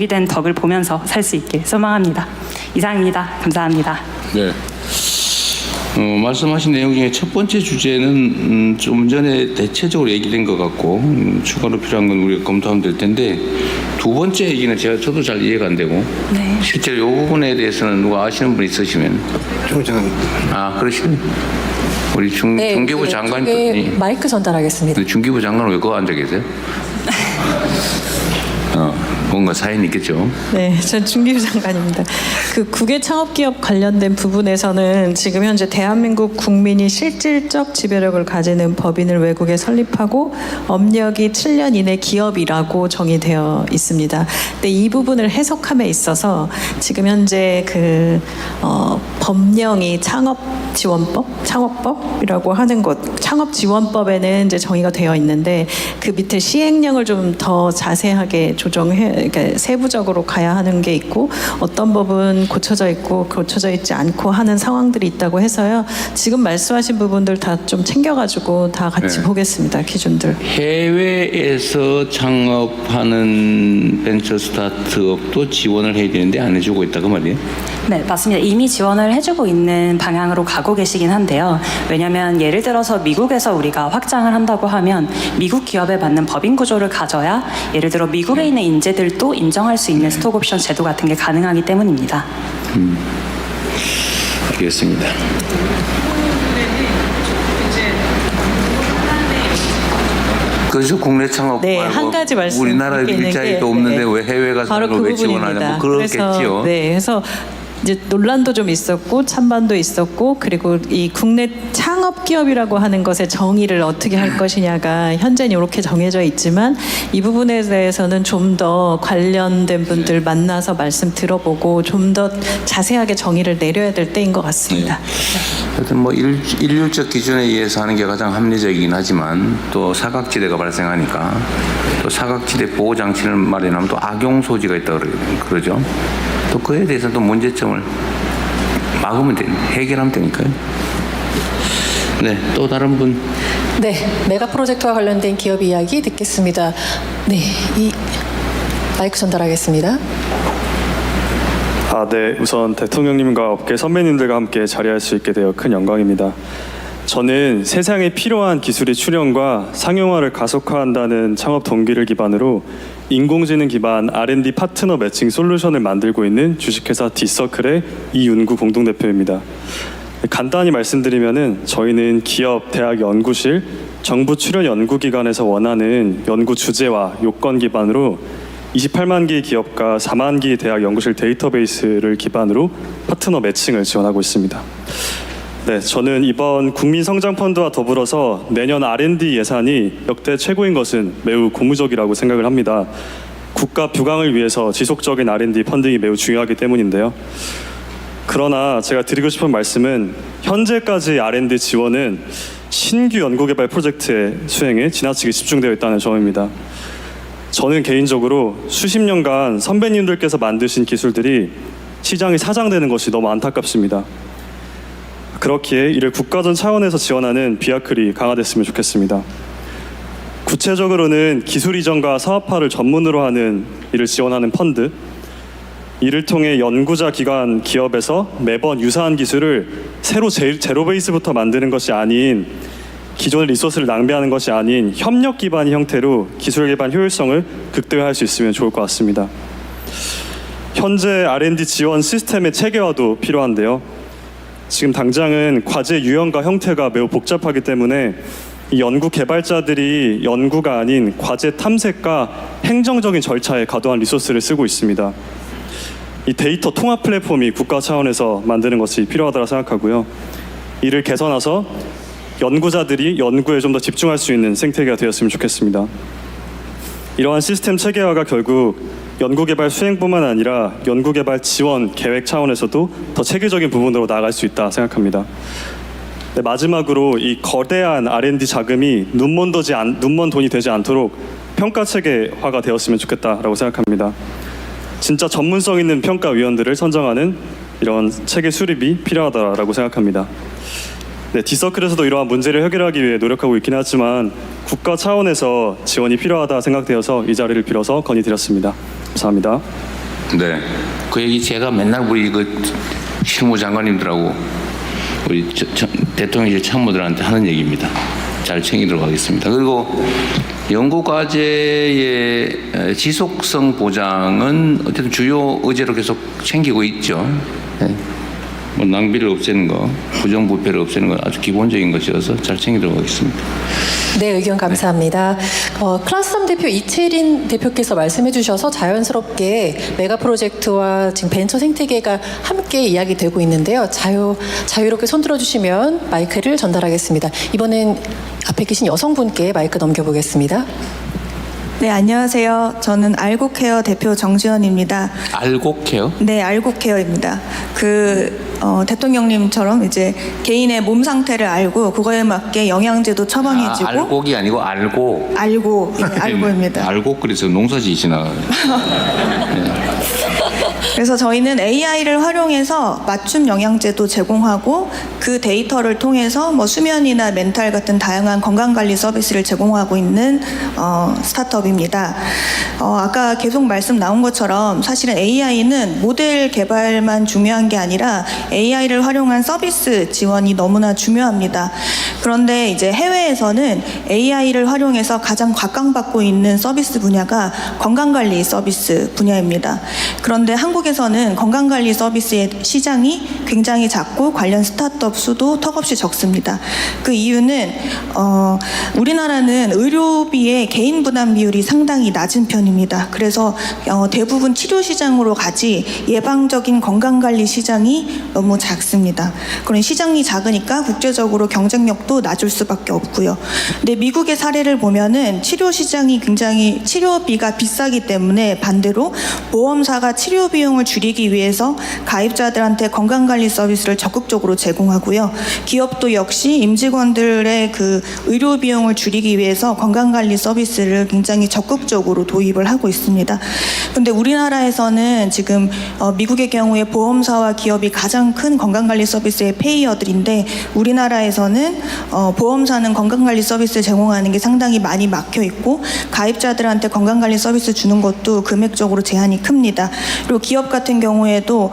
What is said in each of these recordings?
된 덕을 보면서 살 수 있게 소망합니다. 이상입니다. 감사합니다. 네. 말씀하신 내용 중에 첫 번째 주제는 좀 전에 대체적으로 얘기된 것 같고 추가로 필요한 건 우리가 검토하면 될 텐데, 두 번째 얘기는 저도 잘 이해가 안 되고, 네. 실제로 이 부분에 대해서는 누가 아시는 분 있으시면. 그러시네. 우리 중기부 장관이 마이크 전달하겠습니다. 중기부 장관은 왜 거기 앉아 계세요? 뭔가 사연이 있겠죠. 네, 전 중기부 장관입니다. 그 국외 창업기업 관련된 부분에서는 지금 현재 대한민국 국민이 실질적 지배력을 가지는 법인을 외국에 설립하고 업력이 7년 이내 기업이라고 정의되어 있습니다. 근데 이 부분을 해석함에 있어서 지금 현재 법령이 창업법이라고 하는 것, 창업지원법에는 이제 정의가 되어 있는데 그 밑에 시행령을 좀 더 자세하게 그러니까 세부적으로 가야 하는 게 있고, 어떤 법은 고쳐져 있고 고쳐져 있지 않고 하는 상황들이 있다고 해서요. 지금 말씀하신 부분들 다 좀 챙겨가지고 다 같이 보겠습니다. 기준들. 해외에서 창업하는 벤처 스타트업도 지원을 해야 되는데 안 해주고 있다 그 말이에요? 네, 맞습니다. 이미 지원을 해주고 있는 방향으로 가고 계시긴 한데요. 왜냐하면 예를 들어서 미국에서 우리가 확장을 한다고 하면 미국 기업에 맞는 법인 구조를 가져야 예를 들어 미국에 있는 인재들도 인정할 수 있는 스톡옵션 제도 같은 게 가능하기 때문입니다. 알겠습니다. 그래서 국내 창업 네, 말고 한 가지 말씀 우리나라 일자리도 없는데 왜 해외 가서 바로 그 왜 지원하냐, 부분입니다. 뭐 그렇겠지요. 그래서 이제 논란도 좀 있었고 찬반도 있었고, 그리고 이 국내 창업 기업이라고 하는 것의 정의를 어떻게 할 것이냐가 현재는 이렇게 정해져 있지만, 이 부분에 대해서는 좀 더 관련된 분들 만나서 말씀 들어보고 좀 더 자세하게 정의를 내려야 될 때인 것 같습니다. 하여튼 뭐 일률적 기준에 의해서 하는 게 가장 합리적이긴 하지만, 또 사각지대가 발생하니까 또 사각지대 보호 장치를 마련하면 또 악용 소지가 있다 그러죠. 또 그에 대해서 또 문제점을 막으면 해결하면 되니까요. 네, 또 다른 분. 네, 메가 프로젝트와 관련된 기업 이야기 듣겠습니다. 네, 이 마이크 전달하겠습니다. 네, 우선 대통령님과 업계 선배님들과 함께 자리할 수 있게 되어 큰 영광입니다. 저는 세상에 필요한 기술의 출현과 상용화를 가속화한다는 창업 동기를 기반으로 인공지능 기반 R&D 파트너 매칭 솔루션을 만들고 있는 주식회사 디서클의 이윤구 공동대표입니다. 간단히 말씀드리면은 저희는 기업, 대학 연구실, 정부 출연 연구기관에서 원하는 연구 주제와 요건 기반으로 28만 개의 기업과 4만 개의 대학 연구실 데이터베이스를 기반으로 파트너 매칭을 지원하고 있습니다. 네, 저는 이번 국민성장펀드와 더불어서 내년 R&D 예산이 역대 최고인 것은 매우 고무적이라고 생각을 합니다. 국가 부강을 위해서 지속적인 R&D 펀딩이 매우 중요하기 때문인데요. 그러나 제가 드리고 싶은 말씀은 현재까지 R&D 지원은 신규 연구개발 프로젝트의 수행에 지나치게 집중되어 있다는 점입니다. 저는 개인적으로 수십 년간 선배님들께서 만드신 기술들이 시장에 사장되는 것이 너무 안타깝습니다. 그렇기에 이를 국가전 차원에서 지원하는 비아클이 강화됐으면 좋겠습니다. 구체적으로는 기술 이전과 사업화를 전문으로 하는 이를 지원하는 펀드, 이를 통해 연구자 기관 기업에서 매번 유사한 기술을 새로 제로 베이스부터 만드는 것이 아닌, 기존의 리소스를 낭비하는 것이 아닌 협력 기반의 형태로 기술 개발 효율성을 극대화할 수 있으면 좋을 것 같습니다. 현재 R&D 지원 시스템의 체계화도 필요한데요. 지금 당장은 과제 유형과 형태가 매우 복잡하기 때문에 이 연구 개발자들이 연구가 아닌 과제 탐색과 행정적인 절차에 과도한 리소스를 쓰고 있습니다. 이 데이터 통합 플랫폼이 국가 차원에서 만드는 것이 필요하다고 생각하고요. 이를 개선해서 연구자들이 연구에 좀 더 집중할 수 있는 생태계가 되었으면 좋겠습니다. 이러한 시스템 체계화가 결국 연구개발 수행뿐만 아니라 연구개발 지원 계획 차원에서도 더 체계적인 부분으로 나아갈 수 있다 생각합니다. 네, 마지막으로 이 거대한 R&D 자금이 눈먼 돈이 되지 않도록 평가 체계화가 되었으면 좋겠다라고 생각합니다. 진짜 전문성 있는 평가위원들을 선정하는 이런 체계 수립이 필요하다라고 생각합니다. 네, 디서클에서도 이러한 문제를 해결하기 위해 노력하고 있긴 하지만 국가 차원에서 지원이 필요하다 생각되어서 이 자리를 빌어서 건의드렸습니다. 감사합니다. 네. 그 얘기 제가 맨날 우리 그 실무장관님들하고 우리 대통령실 참모들한테 하는 얘기입니다. 잘 챙기도록 하겠습니다. 그리고 연구과제의 지속성 보장은 어쨌든 주요 의제로 계속 챙기고 있죠. 네. 뭐 낭비를 없애는 거, 부정부패를 없애는 건 아주 기본적인 것이어서 잘 챙기도록 하겠습니다. 네, 의견 감사합니다. 클라스3 대표 이채린 대표께서 말씀해 주셔서 자연스럽게 메가 프로젝트와 지금 벤처 생태계가 함께 이야기되고 있는데요. 자유롭게 손들어 주시면 마이크를 전달하겠습니다. 이번엔 앞에 계신 여성분께 마이크 넘겨보겠습니다. 네, 안녕하세요. 저는 알곡케어 대표 정지연입니다. 알곡해요? 네, 알곡케어입니다. 대통령님처럼 이제 개인의 몸 상태를 알고 그거에 맞게 영양제도 처방해주고. 알곡이 아니고 알고. 알고, 예, 알고입니다. 알곡 그래서 농사지시나. 그래서 저희는 AI를 활용해서 맞춤 영양제도 제공하고 그 데이터를 통해서 뭐 수면이나 멘탈 같은 다양한 건강관리 서비스를 제공하고 있는 스타트업입니다. 아까 계속 말씀 나온 것처럼 사실은 AI는 모델 개발만 중요한 게 아니라 AI를 활용한 서비스 지원이 너무나 중요합니다. 그런데 이제 해외에서는 AI를 활용해서 가장 각광받고 있는 서비스 분야가 건강관리 서비스 분야입니다. 그런데 한국에서는 건강관리 서비스의 시장이 굉장히 작고 관련 스타트업 수도 턱없이 적습니다. 그 이유는 우리나라는 의료비의 개인 부담 비율이 상당히 낮은 편입니다. 그래서 대부분 치료 시장으로 가지 예방적인 건강관리 시장이 너무 작습니다. 그런 시장이 작으니까 국제적으로 경쟁력도 낮을 수밖에 없고요. 근데 미국의 사례를 보면은 치료 시장이 굉장히 치료비가 비싸기 때문에 반대로 보험사가 치료 비용을 줄이기 위해서 가입자들한테 건강관리 서비스를 적극적으로 제공하고요. 기업도 역시 임직원들의 그 의료 비용을 줄이기 위해서 건강관리 서비스를 굉장히 적극적으로 도입을 하고 있습니다. 그런데 우리나라에서는 지금 미국의 경우에 보험사와 기업이 가장 큰 건강관리 서비스의 페이어들인데 우리나라에서는 보험사는 건강관리 서비스 제공하는 게 상당히 많이 막혀 있고 가입자들한테 건강관리 서비스 주는 것도 금액적으로 제한이 큽니다. 그리고 기업 같은 경우에도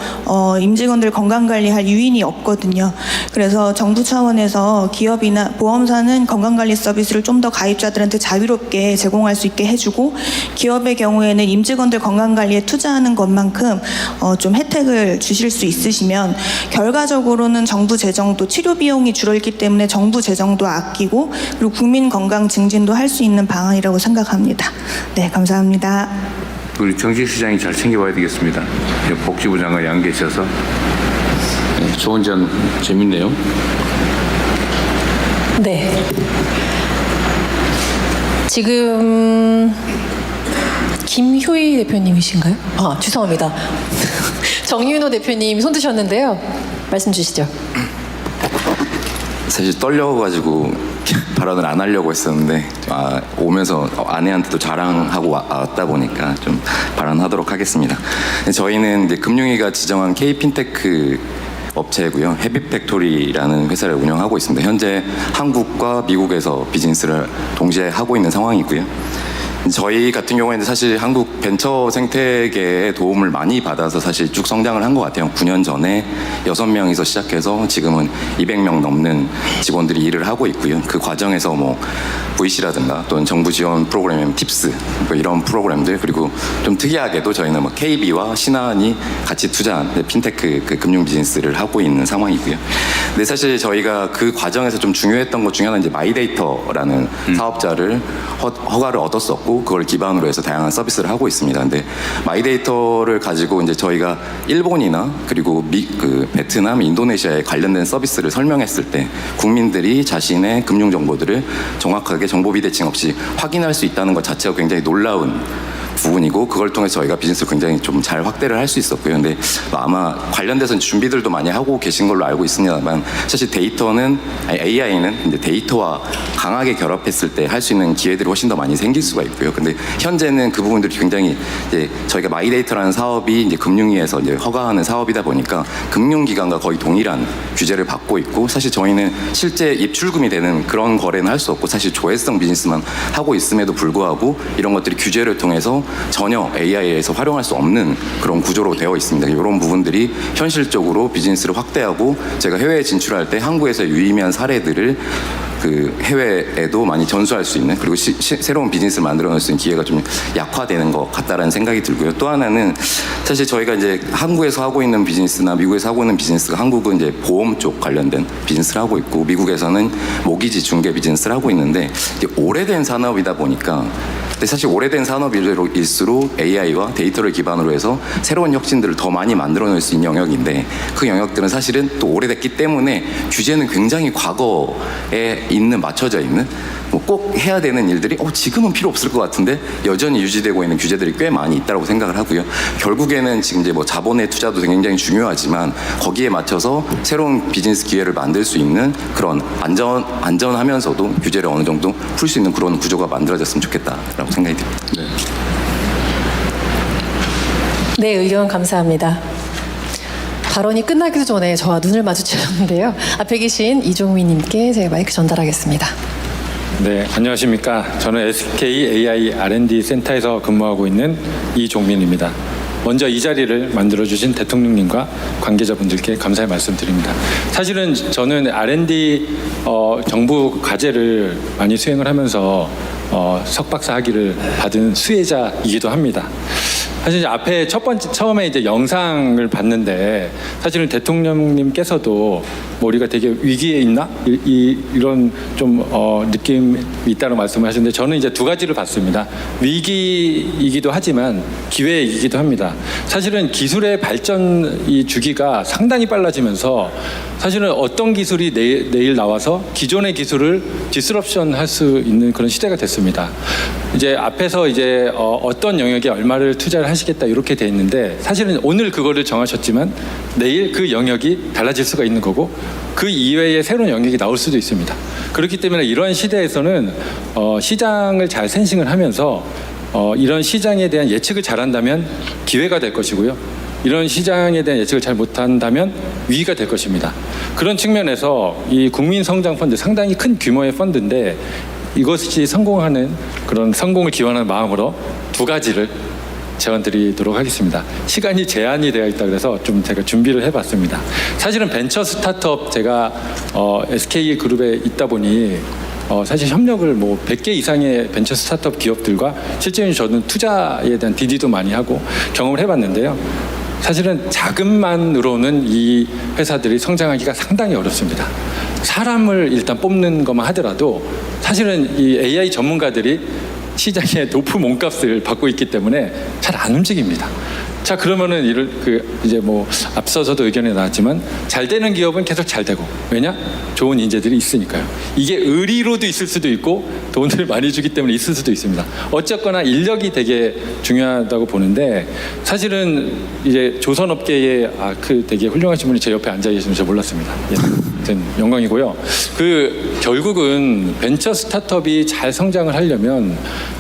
임직원들 건강관리할 유인이 없거든요. 그래서 정부 차원에서 기업이나 보험사는 건강관리 서비스를 좀 더 가입자들한테 자유롭게 제공할 수 있게 해주고 기업의 경우에는 임직원들 건강관리에 투자하는 것만큼 좀 혜택을 주실 수 있으시면 결과적으로는 정부 재정도 치료 비용이 줄었기 때문에 정부 재정도 아끼고 그리고 국민 건강 증진도 할 수 있는 방안이라고 생각합니다. 네, 감사합니다. 우리 정책시장이 잘 챙겨봐야 되겠습니다. 복지부 장관이 안 계셔서. 좋은 점 재밌네요. 네. 지금 김효희 대표님이신가요? 죄송합니다. 정윤호 대표님 손 드셨는데요. 말씀 주시죠. 사실 떨려가지고 발언을 안 하려고 했었는데 오면서 아내한테도 자랑하고 왔다 보니까 좀 발언하도록 하겠습니다. 저희는 이제 금융위가 지정한 K-핀테크 업체고요. 헤비팩토리라는 회사를 운영하고 있습니다. 현재 한국과 미국에서 비즈니스를 동시에 하고 있는 상황이고요. 저희 같은 경우에는 사실 한국 벤처 생태계의 도움을 많이 받아서 사실 쭉 성장을 한 것 같아요. 9년 전에 6명에서 시작해서 지금은 200명 넘는 직원들이 일을 하고 있고요. 그 과정에서 뭐 VC라든가 또는 정부 지원 프로그램 팁스 뭐 이런 프로그램들 그리고 좀 특이하게도 저희는 뭐 KB와 신한이 같이 투자한 핀테크 그 금융 비즈니스를 하고 있는 상황이고요. 근데 사실 저희가 그 과정에서 좀 중요했던 것 중에 하나는 이제 마이데이터라는 사업자를 허가를 얻었었고 그걸 기반으로 해서 다양한 서비스를 하고 있습니다. 근데 마이데이터를 가지고 이제 저희가 일본이나 그리고 베트남, 인도네시아에 관련된 서비스를 설명했을 때 국민들이 자신의 금융 정보들을 정확하게 정보 비대칭 없이 확인할 수 있다는 것 자체가 굉장히 놀라운 부분이고 그걸 통해서 저희가 비즈니스를 굉장히 좀 잘 확대를 할 수 있었고요. 근데 아마 관련돼서 준비들도 많이 하고 계신 걸로 알고 있습니다만 사실 AI는 이제 데이터와 강하게 결합했을 때 할 수 있는 기회들이 훨씬 더 많이 생길 수가 있고요. 근데 현재는 그 부분들이 굉장히 이제 저희가 마이데이터라는 사업이 이제 금융위에서 이제 허가하는 사업이다 보니까 금융기관과 거의 동일한 규제를 받고 있고 사실 저희는 실제 입출금이 되는 그런 거래는 할 수 없고 사실 조회성 비즈니스만 하고 있음에도 불구하고 이런 것들이 규제를 통해서 전혀 AI에서 활용할 수 없는 그런 구조로 되어 있습니다. 이런 부분들이 현실적으로 비즈니스를 확대하고 제가 해외에 진출할 때 한국에서 유의미한 사례들을 그 해외에도 많이 전수할 수 있는, 그리고 새로운 비즈니스를 만들어낼 수 있는 기회가 좀 약화되는 것 같다라는 생각이 들고요. 또 하나는 사실 저희가 이제 한국에서 하고 있는 비즈니스나 미국에서 하고 있는 비즈니스가, 한국은 이제 보험 쪽 관련된 비즈니스를 하고 있고 미국에서는 모기지 중개 비즈니스를 하고 있는데, 이제 오래된 산업이다 보니까, 근데 사실 오래된 산업일수록 AI와 데이터를 기반으로 해서 새로운 혁신들을 더 많이 만들어낼 수 있는 영역인데, 그 영역들은 사실은 또 오래됐기 때문에 규제는 굉장히 과거에 맞춰져 있는, 뭐 꼭 해야 되는 일들이 지금은 필요 없을 것 같은데 여전히 유지되고 있는 규제들이 꽤 많이 있다고 생각을 하고요. 결국에는 지금 이제 뭐 자본의 투자도 굉장히 중요하지만 거기에 맞춰서 새로운 비즈니스 기회를 만들 수 있는 그런 안전하면서도 규제를 어느 정도 풀 수 있는 그런 구조가 만들어졌으면 좋겠다라고 생각이 듭니다. 네, 의견 감사합니다. 발언이 끝나기도 전에 저와 눈을 마주치셨는데요. 앞에 계신 이종민님께 제가 마이크 전달하겠습니다. 네, 안녕하십니까. 저는 SK AI R&D 센터에서 근무하고 있는 이종민입니다. 먼저 이 자리를 만들어주신 대통령님과 관계자분들께 감사의 말씀드립니다. 사실은 저는 R&D 정부 과제를 많이 수행을 하면서 석박사 학위를 받은 수혜자이기도 합니다. 사실 이제 앞에 처음에 이제 영상을 봤는데, 사실은 대통령님께서도 뭐 우리가 되게 위기에 있나? 이런 좀 느낌이 있다고 말씀을 하셨는데, 저는 이제 두 가지를 봤습니다. 위기이기도 하지만 기회이기도 합니다. 사실은 기술의 발전 이 주기가 상당히 빨라지면서, 사실은 어떤 기술이 내일 나와서 기존의 기술을 디스럽션 할 수 있는 그런 시대가 됐습니다. 이제 앞에서 이제 어떤 영역에 얼마를 투자를 하시겠다 이렇게 돼 있는데, 사실은 오늘 그거를 정하셨지만 내일 그 영역이 달라질 수가 있는 거고, 그 이외에 새로운 영역이 나올 수도 있습니다. 그렇기 때문에 이러한 시대에서는 시장을 잘 센싱을 하면서 이런 시장에 대한 예측을 잘한다면 기회가 될 것이고요. 이런 시장에 대한 예측을 잘 못한다면 위기가 될 것입니다. 그런 측면에서 이 국민성장펀드, 상당히 큰 규모의 펀드인데, 이것이 성공하는 그런 성공을 기원하는 마음으로 두 가지를 제안드리도록 하겠습니다. 시간이 제한이 되어 있다 그래서 좀 제가 준비를 해봤습니다. 사실은 벤처 스타트업, 제가 SK 그룹에 있다 보니 사실 협력을 뭐 100개 이상의 벤처 스타트업 기업들과 실제로 저는 투자에 대한 DD도 많이 하고 경험을 해봤는데요. 사실은 자금만으로는 이 회사들이 성장하기가 상당히 어렵습니다. 사람을 일단 뽑는 것만 하더라도 사실은 이 AI 전문가들이 시장에 높은 몸값을 받고 있기 때문에 잘 안 움직입니다. 자, 그러면은 이제 뭐 앞서서도 의견이 나왔지만 잘 되는 기업은 계속 잘 되고, 왜냐? 좋은 인재들이 있으니까요. 이게 의리로도 있을 수도 있고 돈을 많이 주기 때문에 있을 수도 있습니다. 어쨌거나 인력이 되게 중요하다고 보는데, 사실은 이제 조선업계에 되게 훌륭하신 분이 제 옆에 앉아 계시는 줄 몰랐습니다. 예, 영광이고요. 결국은 벤처 스타트업이 잘 성장을 하려면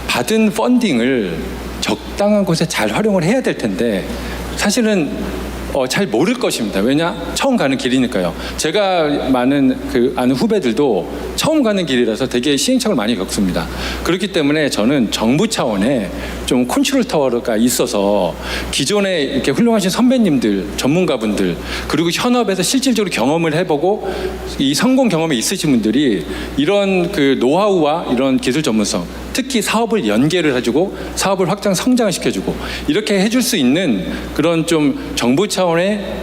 받은 펀딩을 적당한 곳에 잘 활용을 해야 될 텐데, 사실은 잘 모를 것입니다. 왜냐? 처음 가는 길이니까요. 제가 많은 아는 후배들도 처음 가는 길이라서 되게 시행착오를 많이 겪습니다. 그렇기 때문에 저는 정부 차원에 좀 컨트롤 타워가 있어서 기존에 이렇게 훌륭하신 선배님들, 전문가분들, 그리고 현업에서 실질적으로 경험을 해보고 이 성공 경험이 있으신 분들이 이런 노하우와 이런 기술 전문성, 특히 사업을 연계를 해주고 사업을 확장 성장을 시켜주고 이렇게 해줄 수 있는 그런 좀 정부 차원의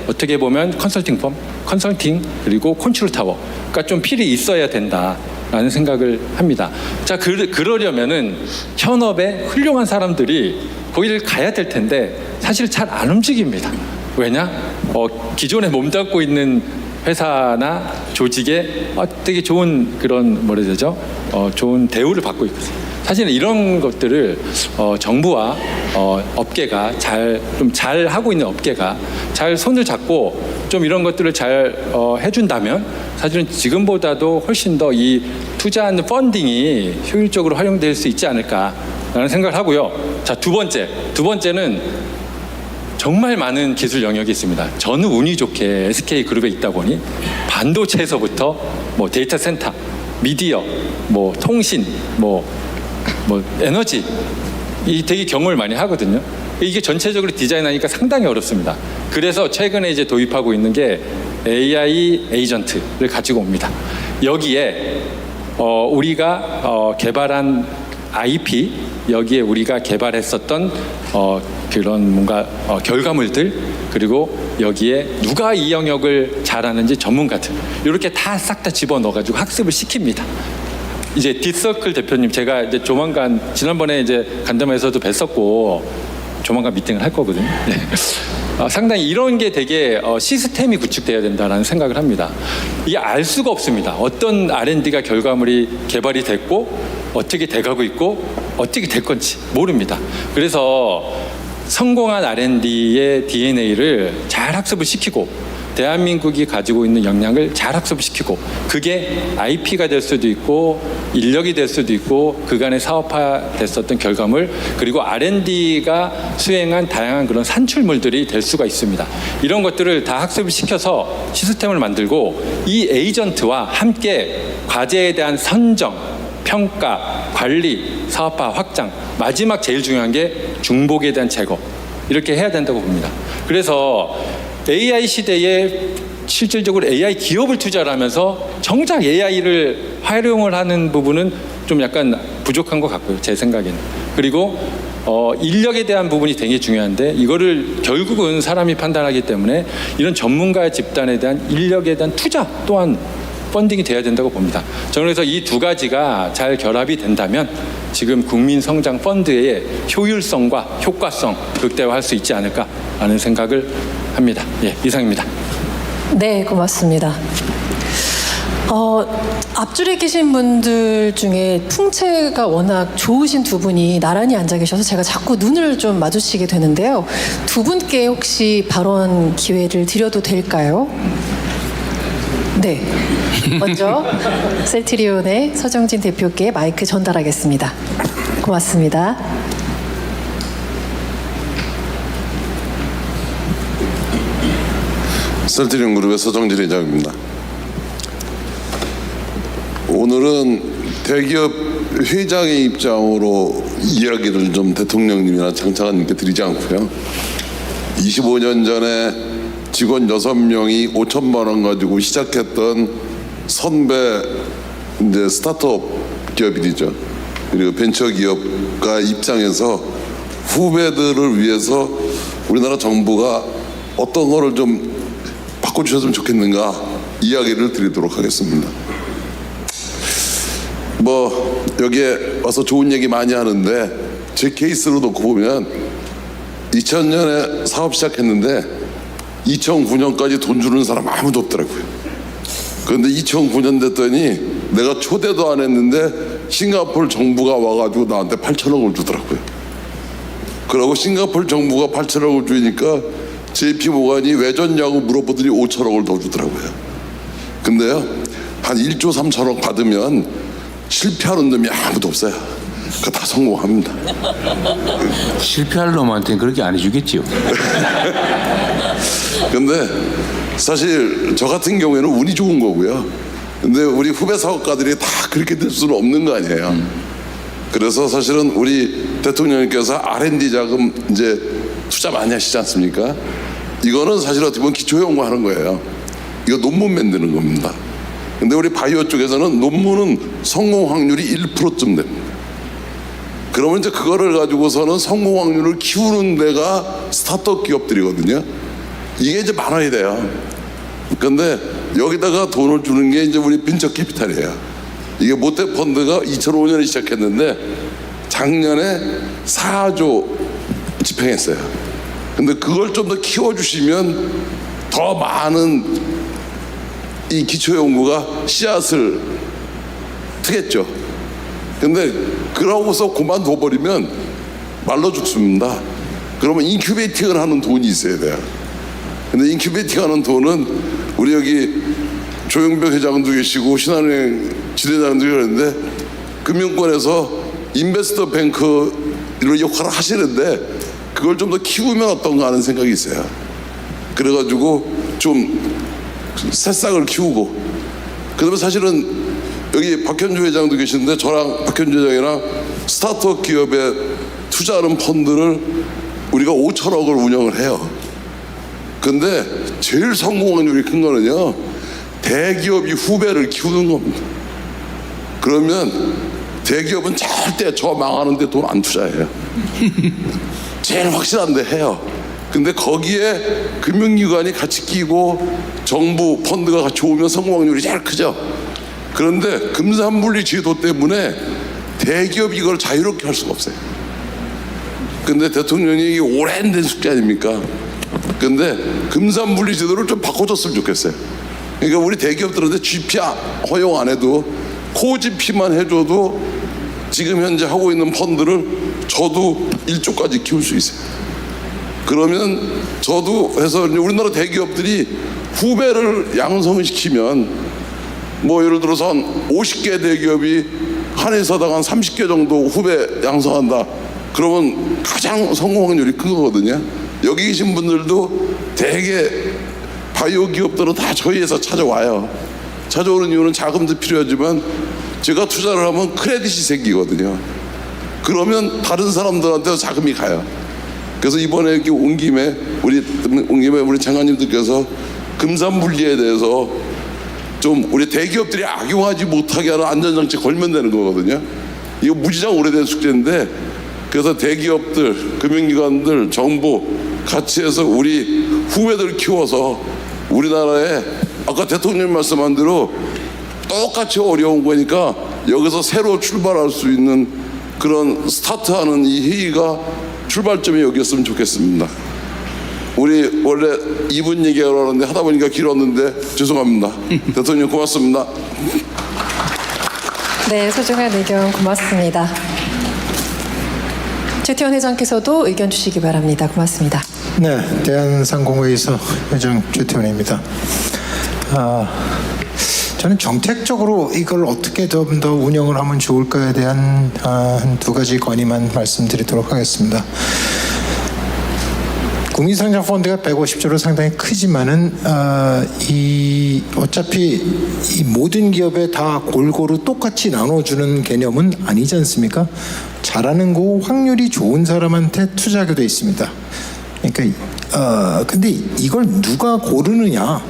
어떻게 보면 컨설팅 그리고 컨트롤 타워가 좀 필히 있어야 된다라는 생각을 합니다. 자, 그러려면은 현업의 훌륭한 사람들이 거기를 가야 될 텐데 사실 잘 안 움직입니다. 왜냐? 기존에 몸담고 있는 회사나 조직에 되게 좋은 그런 좋은 대우를 받고 있거든요. 사실은 이런 것들을 정부와 업계가 잘 하고 있는 업계가 잘 손을 잡고 좀 이런 것들을 잘 해준다면 사실은 지금보다도 훨씬 더 이 투자하는 펀딩이 효율적으로 활용될 수 있지 않을까라는 생각을 하고요. 자, 두 번째는 정말 많은 기술 영역이 있습니다. 저는 운이 좋게 SK 그룹에 있다 보니 반도체에서부터 뭐 데이터 센터, 미디어, 뭐 통신, 뭐 에너지, 되게 경험을 많이 하거든요. 이게 전체적으로 디자인하니까 상당히 어렵습니다. 그래서 최근에 이제 도입하고 있는 게 AI 에이전트를 가지고 옵니다. 여기에 우리가 개발한 IP, 여기에 우리가 개발했었던 그런 뭔가 결과물들, 그리고 여기에 누가 이 영역을 잘하는지 전문가들, 이렇게 다 싹 다 집어넣어가지고 학습을 시킵니다. 이제 딥서클 대표님, 제가 이제 조만간, 지난번에 이제 간담회에서도 뵀었고 조만간 미팅을 할 거거든요. 네. 상당히 이런 게 되게 시스템이 구축돼야 된다는 생각을 합니다. 이게 알 수가 없습니다. 어떤 R&D가 결과물이 개발이 됐고 어떻게 돼가고 있고 어떻게 될 건지 모릅니다. 그래서 성공한 R&D의 DNA를 잘 학습을 시키고 대한민국이 가지고 있는 역량을 잘 학습시키고, 그게 IP가 될 수도 있고 인력이 될 수도 있고 그간의 사업화됐었던 결과물, 그리고 R&D가 수행한 다양한 그런 산출물들이 될 수가 있습니다. 이런 것들을 다 학습을 시켜서 시스템을 만들고, 이 에이전트와 함께 과제에 대한 선정, 평가, 관리, 사업화 확장, 마지막 제일 중요한 게 중복에 대한 제거, 이렇게 해야 된다고 봅니다. 그래서 AI 시대에 실질적으로 AI 기업을 투자를 하면서 정작 AI를 활용을 하는 부분은 좀 약간 부족한 것 같고요, 제 생각에는. 그리고 인력에 대한 부분이 되게 중요한데, 이거를 결국은 사람이 판단하기 때문에 이런 전문가 집단에 대한 인력에 대한 투자 또한 펀딩이 돼야 된다고 봅니다. 저는 그래서 이 두 가지가 잘 결합이 된다면 지금 국민성장 펀드의 효율성과 효과성 극대화할 수 있지 않을까라는 생각을 합니다. 예, 이상입니다. 네, 고맙습니다. 앞줄에 계신 분들 중에 풍채가 워낙 좋으신 두 분이 나란히 앉아 계셔서 제가 자꾸 눈을 좀 마주치게 되는데요. 두 분께 혹시 발언 기회를 드려도 될까요? 네. 먼저 셀트리온의 서정진 대표께 마이크 전달하겠습니다. 고맙습니다. 셀트리온 그룹의 서정진 회장입니다. 오늘은 대기업 회장의 입장으로 이야기를 좀 대통령님이나 장차관님께 드리지 않고요. 25년 전에 직원 6명이 5천만 원 가지고 시작했던 선배 이제 스타트업 기업이죠. 그리고 벤처 기업가 입장에서 후배들을 위해서 우리나라 정부가 어떤 거를 좀 바꿔주셨으면 좋겠는가 이야기를 드리도록 하겠습니다. 뭐 여기에 와서 좋은 얘기 많이 하는데 제 케이스로 놓고 보면 2000년에 사업 시작했는데 2009년까지 돈 주는 사람 아무도 없더라고요. 그런데 2009년 됐더니 내가 초대도 안 했는데 싱가포르 정부가 와가지고 나한테 8천억을 주더라고요. 그러고 싱가포르 정부가 8천억을 주니까 JP 모간이 왜 줬냐고 물어보더니 5천억을 더 주더라고요. 근데요, 한 1조 3천억 받으면 실패하는 놈이 아무도 없어요. 그거 다 성공합니다. 실패할 놈한테는 그렇게 안 해주겠지요. 근데 사실 저 같은 경우에는 운이 좋은 거고요. 근데 우리 후배 사업가들이 다 그렇게 될 수는 없는 거 아니에요. 그래서 사실은 우리 대통령님께서 R&D 자금 이제 투자 많이 하시지 않습니까? 이거는 사실 어떻게 보면 기초연구 하는 거예요. 이거 논문 만드는 겁니다. 근데 우리 바이오 쪽에서는 논문은 성공 확률이 1%쯤 됩니다. 그러면 이제 그거를 가지고서는 성공 확률을 키우는 데가 스타트업 기업들이거든요. 이게 이제 많아야 돼요. 근데 여기다가 돈을 주는 게 이제 우리 벤처 캐피탈이에요. 이게 모태 펀드가 2005년에 시작했는데 작년에 4조 집행했어요. 근데 그걸 좀 더 키워주시면 더 많은 이 기초연구가 씨앗을 트겠죠. 근데 그러고서 그만둬버리면 말라 죽습니다. 그러면 인큐베이팅을 하는 돈이 있어야 돼요. 근데 인큐베이팅 하는 돈은 우리 여기 조영벽 회장도 계시고 신한은행 지대장도 계시는데 금융권에서 인베스터 뱅크 이런 역할을 하시는데 그걸 좀 더 키우면 어떤가 하는 생각이 있어요. 그래가지고 좀 새싹을 키우고, 그다음에 사실은 여기 박현주 회장도 계시는데 저랑 박현주 회장이랑 스타트업 기업에 투자하는 펀드를 우리가 5천억을 운영을 해요. 근데 제일 성공 확률이 큰 거는요, 대기업이 후배를 키우는 겁니다. 그러면 대기업은 절대 저 망하는데 돈 안 투자해요. 제일 확실한데 해요. 근데 거기에 금융기관이 같이 끼고 정부 펀드가 같이 오면 성공 확률이 제일 크죠. 그런데 금산분리 제도 때문에 대기업이 이걸 자유롭게 할 수가 없어요. 근데 대통령이 이게 오랜 숙제 아닙니까? 근데 금산분리 제도를 좀 바꿔줬으면 좋겠어요. 그러니까 우리 대기업들한테 GP 허용 안 해도 코-GP만 해줘도 지금 현재 하고 있는 펀드를 저도 1조까지 키울 수 있어요. 그러면 저도 해서 우리나라 대기업들이 후배를 양성을 시키면 뭐 예를 들어서 한 50개 대기업이 한 회사당 한 30개 정도 후배 양성한다. 그러면 가장 성공 확률이 큰 거거든요. 여기 계신 분들도 되게 바이오 기업들은 다 저희 회사 찾아와요. 찾아오는 이유는 자금도 필요하지만 제가 투자를 하면 크레딧이 생기거든요. 그러면 다른 사람들한테도 자금이 가요. 그래서 이번에 이렇게 온 김에 우리 장관님들께서 금산분리에 대해서 좀 우리 대기업들이 악용하지 못하게 하는 안전장치 걸면 되는 거거든요. 이거 무지장 오래된 숙제인데, 그래서 대기업들, 금융기관들, 정부 같이 해서 우리 후배들 키워서 우리나라에 아까 대통령 말씀한 대로 똑같이 어려운 거니까 여기서 새로 출발할 수 있는 그런 스타트하는 이 회의가 출발점이 여기였으면 좋겠습니다. 우리 원래 2분 얘기하려고 하는데 하다 보니까 길었는데 죄송합니다. 대통령 고맙습니다. 네, 소중한 의견 고맙습니다. 최태원 회장께서도 의견 주시기 바랍니다. 고맙습니다. 네, 대한상공회의소 회장 최태원입니다. 저는 정책적으로 이걸 어떻게 좀 더 운영을 하면 좋을까에 대한 한 두 가지 건의만 말씀드리도록 하겠습니다. 국민성장펀드가 150조로 상당히 크지만은 어차피 이 모든 기업에 다 골고루 똑같이 나눠주는 개념은 아니지 않습니까? 잘하는 거 확률이 좋은 사람한테 투자하게 돼 있습니다. 그러니까 근데 이걸 누가 고르느냐?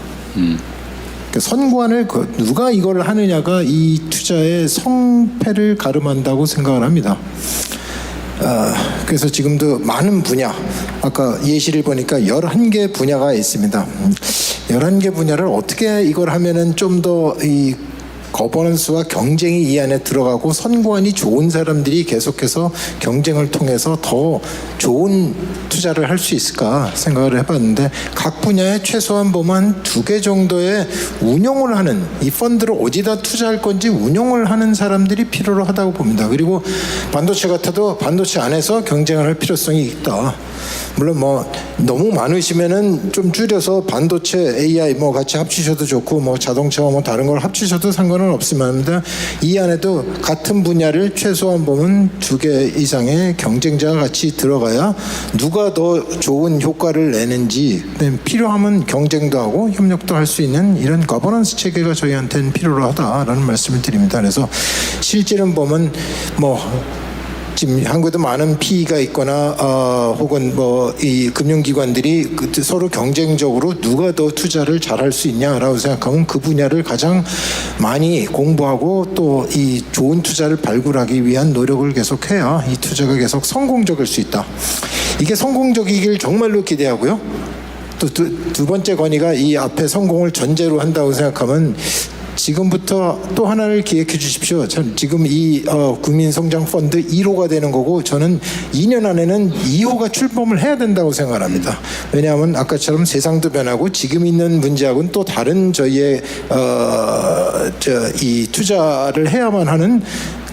선관을 누가 이걸 하느냐가 이 투자의 성패를 가름한다고 생각을 합니다. 그래서 지금도 많은 분야, 아까 예시를 보니까 11개 분야가 있습니다. 11개 분야를 어떻게 이걸 하면은 좀 더 이 거버넌스와 경쟁이 이 안에 들어가고 선관이 좋은 사람들이 계속해서 경쟁을 통해서 더 좋은 투자를 할 수 있을까 생각을 해봤는데, 각 분야에 최소한 보면 2개 정도의 운용을 하는, 이 펀드를 어디다 투자할 건지 운용을 하는 사람들이 필요로 하다고 봅니다. 그리고 반도체 같아도 반도체 안에서 경쟁을 할 필요성이 있다. 물론 뭐 너무 많으시면은 좀 줄여서 반도체, AI 뭐 같이 합치셔도 좋고, 뭐 자동차와 뭐 다른 걸 합치셔도 상관은 없습니다. 이 안에도 같은 분야를 최소한 보면 2개 이상의 경쟁자가 같이 들어가야 누가 더 좋은 효과를 내는지, 필요하면 경쟁도 하고 협력도 할 수 있는 이런 거버넌스 체계가 저희한테는 필요로 하다라는 말씀을 드립니다. 그래서 실제로는 보면 뭐 지금 한국에도 많은 PE가 있거나 혹은 뭐 이 금융기관들이 서로 경쟁적으로 누가 더 투자를 잘할 수 있냐라고 생각하면 그 분야를 가장 많이 공부하고 또 이 좋은 투자를 발굴하기 위한 노력을 계속해야 이 투자가 계속 성공적일 수 있다. 이게 성공적이길 정말로 기대하고요. 또 두 번째 건의가 이 앞에 성공을 전제로 한다고 생각하면 지금부터 또 하나를 기획해 주십시오. 전 지금 이 국민성장펀드 1호가 되는 거고, 저는 2년 안에는 2호가 출범을 해야 된다고 생각합니다. 왜냐하면 아까처럼 세상도 변하고 지금 있는 문제하고는 또 다른 저희의 이 투자를 해야만 하는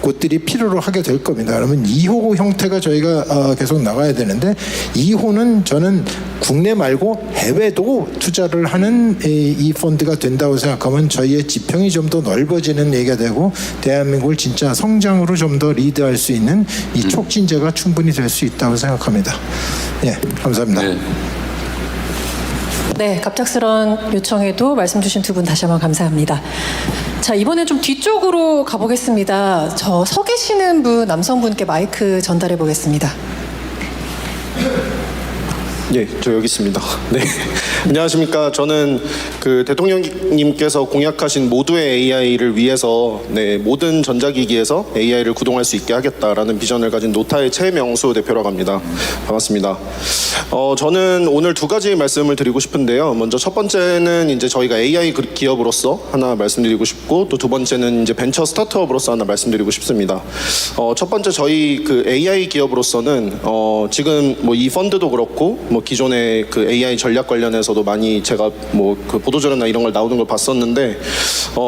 곳들이 필요로 하게 될 겁니다. 그러면 2호 형태가 저희가 계속 나가야 되는데, 2호는 저는 국내 말고 해외도 투자를 하는 이 펀드가 된다고 생각하면 저희의 지평이 좀 더 넓어지는 얘기가 되고, 대한민국을 진짜 성장으로 좀 더 리드할 수 있는 이 촉진제가 충분히 될 수 있다고 생각합니다. 예, 감사합니다. 네, 갑작스러운 요청에도 말씀 주신 두 분 다시 한번 감사합니다. 자, 이번엔 좀 뒤쪽으로 가보겠습니다. 저 서 계시는 분, 남성분께 마이크 전달해 보겠습니다. 예, 저 여기 있습니다. 네, 안녕하십니까. 저는 그 대통령님께서 공약하신 모두의 AI를 위해서 모든 전자기기에서 AI를 구동할 수 있게 하겠다라는 비전을 가진 노타의 최명수 대표라고 합니다. 반갑습니다. 저는 오늘 두 가지 말씀을 드리고 싶은데요. 먼저 첫 번째는 이제 저희가 AI 기업으로서 하나 말씀드리고 싶고, 또 두 번째는 이제 벤처 스타트업으로서 하나 말씀드리고 싶습니다. 첫 번째 저희 그 AI 기업으로서는 지금 뭐 이 펀드도 그렇고 뭐 기존의 그 AI 전략 관련해서도 많이 제가 뭐 그 보도자료나 이런 걸 나오는 걸 봤었는데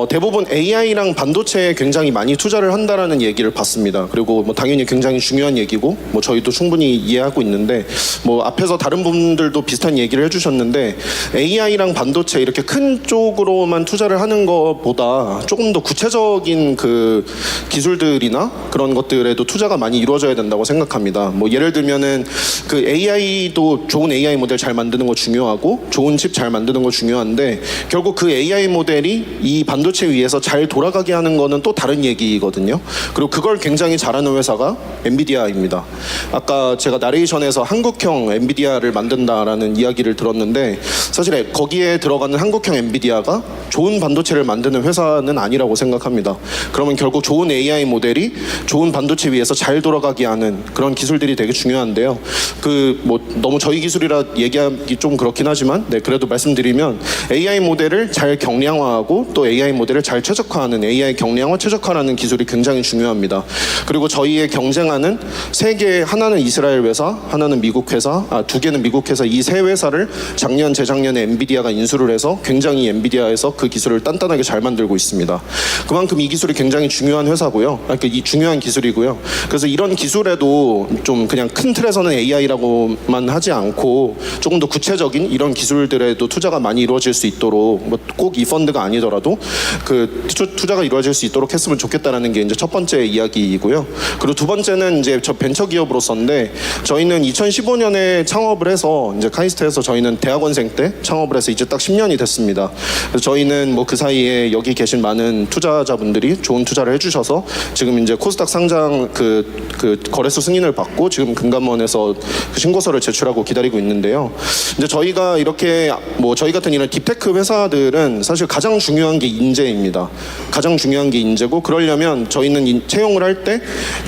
대부분 AI랑 반도체에 굉장히 많이 투자를 한다라는 얘기를 봤습니다. 그리고 뭐 당연히 굉장히 중요한 얘기고 뭐 저희도 충분히 이해하고 있는데 뭐 앞에서 다른 분들도 비슷한 얘기를 해주셨는데 AI랑 반도체 이렇게 큰 쪽으로만 투자를 하는 것보다 조금 더 구체적인 그 기술들이나 그런 것들에도 투자가 많이 이루어져야 된다고 생각합니다. 뭐 예를 들면은 그 AI도 좋은 AI 모델 잘 만드는 거 중요하고 좋은 칩 잘 만드는 거 중요한데 결국 그 AI 모델이 이 반도체 위에서 잘 돌아가게 하는 거는 또 다른 얘기거든요. 그리고 그걸 굉장히 잘하는 회사가 엔비디아입니다. 아까 제가 나레이션에서 한국형 엔비디아를 만든다라는 이야기를 들었는데 사실 거기에 들어가는 한국형 엔비디아가 좋은 반도체를 만드는 회사는 아니라고 생각합니다. 그러면 결국 좋은 AI 모델이 좋은 반도체 위에서 잘 돌아가게 하는 그런 기술들이 되게 중요한데요. 그 뭐 너무 저희 기술이라 얘기하기 좀 그렇긴 하지만 그래도 말씀드리면 AI 모델을 잘 경량화하고 또 AI 모델을 잘 최적화하는 AI 경량화 최적화라는 기술이 굉장히 중요합니다. 그리고 저희의 경쟁하는 세 개, 하나는 이스라엘 회사, 하나는 미국 회사, 두 개는 미국 회사, 이 세 회사를 작년 재작년에 엔비디아가 인수를 해서 굉장히 엔비디아에서 그 기술을 단단하게 잘 만들고 있습니다. 그만큼 이 기술이 굉장히 중요한 회사고요. 그러니까 이 중요한 기술이고요. 그래서 이런 기술에도 좀 그냥 큰 틀에서는 AI라고만 하지 않고 조금 더 구체적인 이런 기술들에도 투자가 많이 이루어질 수 있도록 뭐 꼭 이 펀드가 아니더라도 그 투자가 이루어질 수 있도록 했으면 좋겠다라는 게 이제 첫 번째 이야기이고요. 그리고 두 번째는 이제 저 벤처 기업으로서인데 저희는 2015년에 창업을 해서 이제 카이스트에서 저희는 대학원생 때 창업을 해서 이제 딱 10년이 됐습니다. 그래서 저희는 뭐 그 사이에 여기 계신 많은 투자자분들이 좋은 투자를 해주셔서 지금 이제 코스닥 상장 그 거래소 승인을 받고 지금 금감원에서 그 신고서를 제출하고 기다리고 있는데요. 이제 저희가 이렇게 뭐 저희 같은 이런 딥테크 회사들은 사실 가장 중요한 게 인재입니다. 가장 중요한 게 인재고 그러려면 저희는 채용을 할 때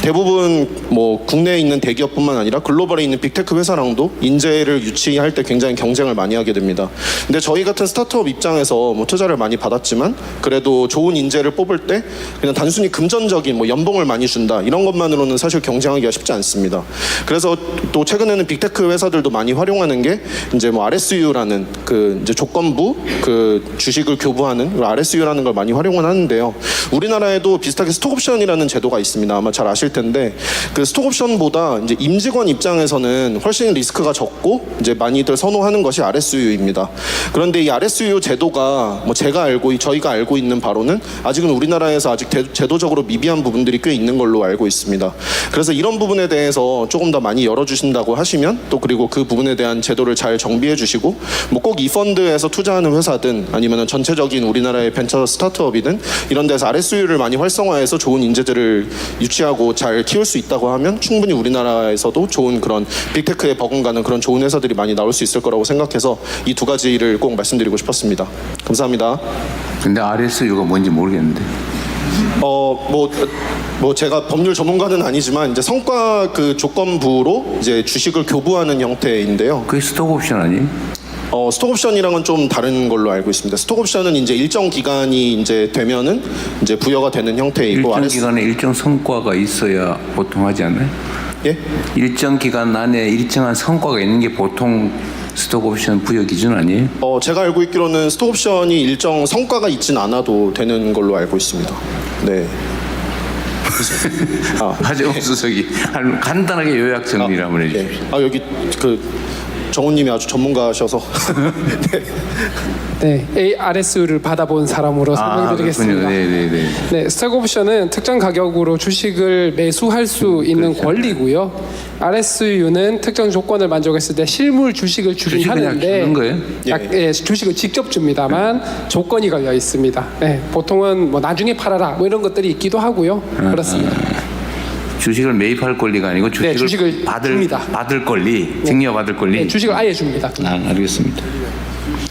대부분 뭐 국내에 있는 대기업뿐만 아니라 글로벌에 있는 빅테크 회사랑도 인재를 유치할 때 굉장히 경쟁을 많이 하게 됩니다. 근데 저희 같은 스타트업 입장에서 뭐 투자를 많이 받았지만 그래도 좋은 인재를 뽑을 때 그냥 단순히 금전적인 뭐 연봉을 많이 준다 이런 것만으로는 사실 경쟁하기가 쉽지 않습니다. 그래서 또 최근에는 빅테크 회사들도 많이 활용하는 게 이제 뭐 RSU라는 그 이제 조건부 그 주식을 교부하는 RSU라는 걸 많이 활용을 하는데요. 우리나라에도 비슷하게 스톡옵션이라는 제도가 있습니다. 아마 잘 아실 텐데 그 스톡옵션보다 이제 임직원 입장에서는 훨씬 리스크가 적고 이제 많이들 선호하는 것이 RSU입니다. 그런데 이 RSU 제도가 뭐 저희가 알고 있는 바로는 아직은 우리나라에서 아직 제도적으로 미비한 부분들이 꽤 있는 걸로 알고 있습니다. 그래서 이런 부분에 대해서 조금 더 많이 열어주신다고 하시면 또 그리고 그 부분에 대한 제도를 잘 정비해 주시고 뭐 꼭 이 펀드에서 투자하는 회사든 아니면 전체적인 우리나라의 벤처 스타트업이든 이런 데서 RSU를 많이 활성화해서 좋은 인재들을 유치하고 잘 키울 수 있다고 하면 충분히 우리나라에서도 좋은 그런 빅테크에 버금가는 그런 좋은 회사들이 많이 나올 수 있을 거라고 생각해서 이 두 가지를 꼭 말씀드리고 싶었습니다. 감사합니다. 근데 RSU가 뭔지 모르겠는데. 뭐 제가 법률 전문가는 아니지만 이제 성과 그 조건부로 이제 주식을 교부하는 형태인데요. 그게 스톡옵션 아니에요? 스톡옵션이랑은 좀 다른 걸로 알고 있습니다. 스톡옵션은 이제 일정 기간이 이제 되면은 이제 부여가 되는 형태이고 일정 기간에 일정 성과가 있어야 보통 하지 않나요? 예? 일정 기간 안에 일정한 성과가 있는 게 보통 스톡옵션 부여 기준 아니에요? 제가 알고 있기로는 스톡옵션이 일정 성과가 있진 않아도 되는 걸로 알고 있습니다. 네. 하재홍 수석이 간단하게 요약 정리를 한번 해주십시오. 여기 그 정우님이 아주 전문가셔서 네, ARS를 받아본 사람으로 설명드리겠습니다. 네네네. 네, 스택옵션은 특정 가격으로 주식을 매수할 수 있는 권리고요. RSU는 특정 조건을 만족했을 때 실물 주식을 주긴 주식 그냥 하는데 주는 거예요? 예, 주식을 직접 줍니다만 조건이 걸려 있습니다. 네, 보통은 뭐 나중에 팔아라 뭐 이런 것들이 있기도 하고요. 그렇습니다. 주식을 매입할 권리가 아니고 주식을, 네, 주식을 줍니다. 받을 권리, 증여받을 권리. 네, 주식을 아예 줍니다. 알겠습니다.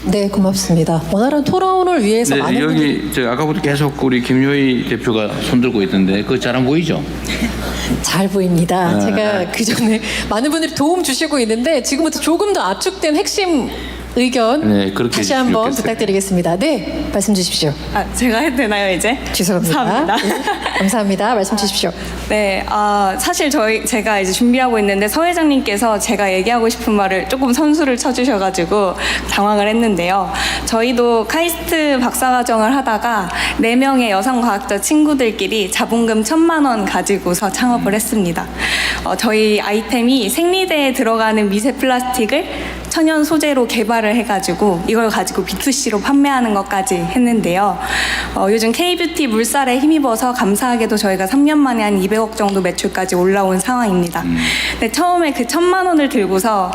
네, 고맙습니다. 원활한 토론을 위해서 네, 많은 분들이 여기 저 아까부터 계속 우리 김효희 대표가 손들고 있던데 그거 잘 안 보이죠? 잘 보입니다. 제가 그 전에 많은 분들이 도움 주시고 있는데 지금부터 조금 더 압축된 핵심 의견 네, 그렇게 다시 한번 해주시면 부탁드리겠습니다. 네, 말씀 주십시오. 제가 해도 되나요 이제? 죄송합니다. 감사합니다. 네, 감사합니다. 말씀 주십시오. 네, 사실 제가 이제 준비하고 있는데 서 회장님께서 제가 얘기하고 싶은 말을 조금 선수를 쳐주셔가지고 당황을 했는데요. 저희도 카이스트 박사과정을 하다가 4명의 여성과학자 친구들끼리 자본금 1,000만 원 가지고서 창업을 했습니다. 저희 아이템이 생리대에 들어가는 미세 플라스틱을 천연 소재로 개발을 해가지고 이걸 가지고 B2C로 판매하는 것까지 했는데요. 요즘 K뷰티 물살에 힘입어서 감사하게도 저희가 3년 만에 한 200억 정도 매출까지 올라온 상황입니다. 근데 처음에 그 1,000만 원을 들고서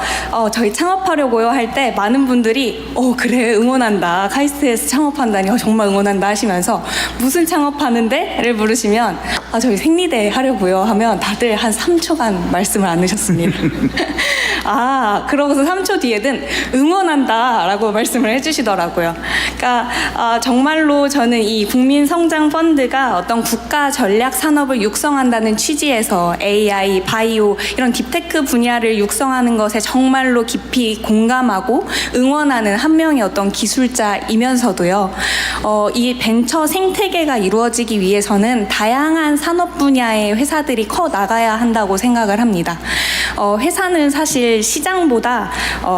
저희 창업하려고요 할 때 많은 분들이 그래 응원한다. 카이스트에서 창업한다니 정말 응원한다 하시면서 무슨 창업하는데?를 물으시면 저희 생리대 하려고요 하면 다들 한 3초간 말씀을 안 하셨습니다. 그러고서 3초 뒤에는 응원한다라고 말씀을 해주시더라고요. 그러니까 정말로 저는 이 국민성장펀드가 어떤 국가 전략 산업을 육성한다는 취지에서 AI, 바이오 이런 딥테크 분야를 육성하는 것에 정말로 깊이 공감하고 응원하는 한 명의 어떤 기술자이면서도요. 이 벤처 생태계가 이루어지기 위해서는 다양한 산업 분야의 회사들이 커 나가야 한다고 생각을 합니다. 회사는 사실 시장보다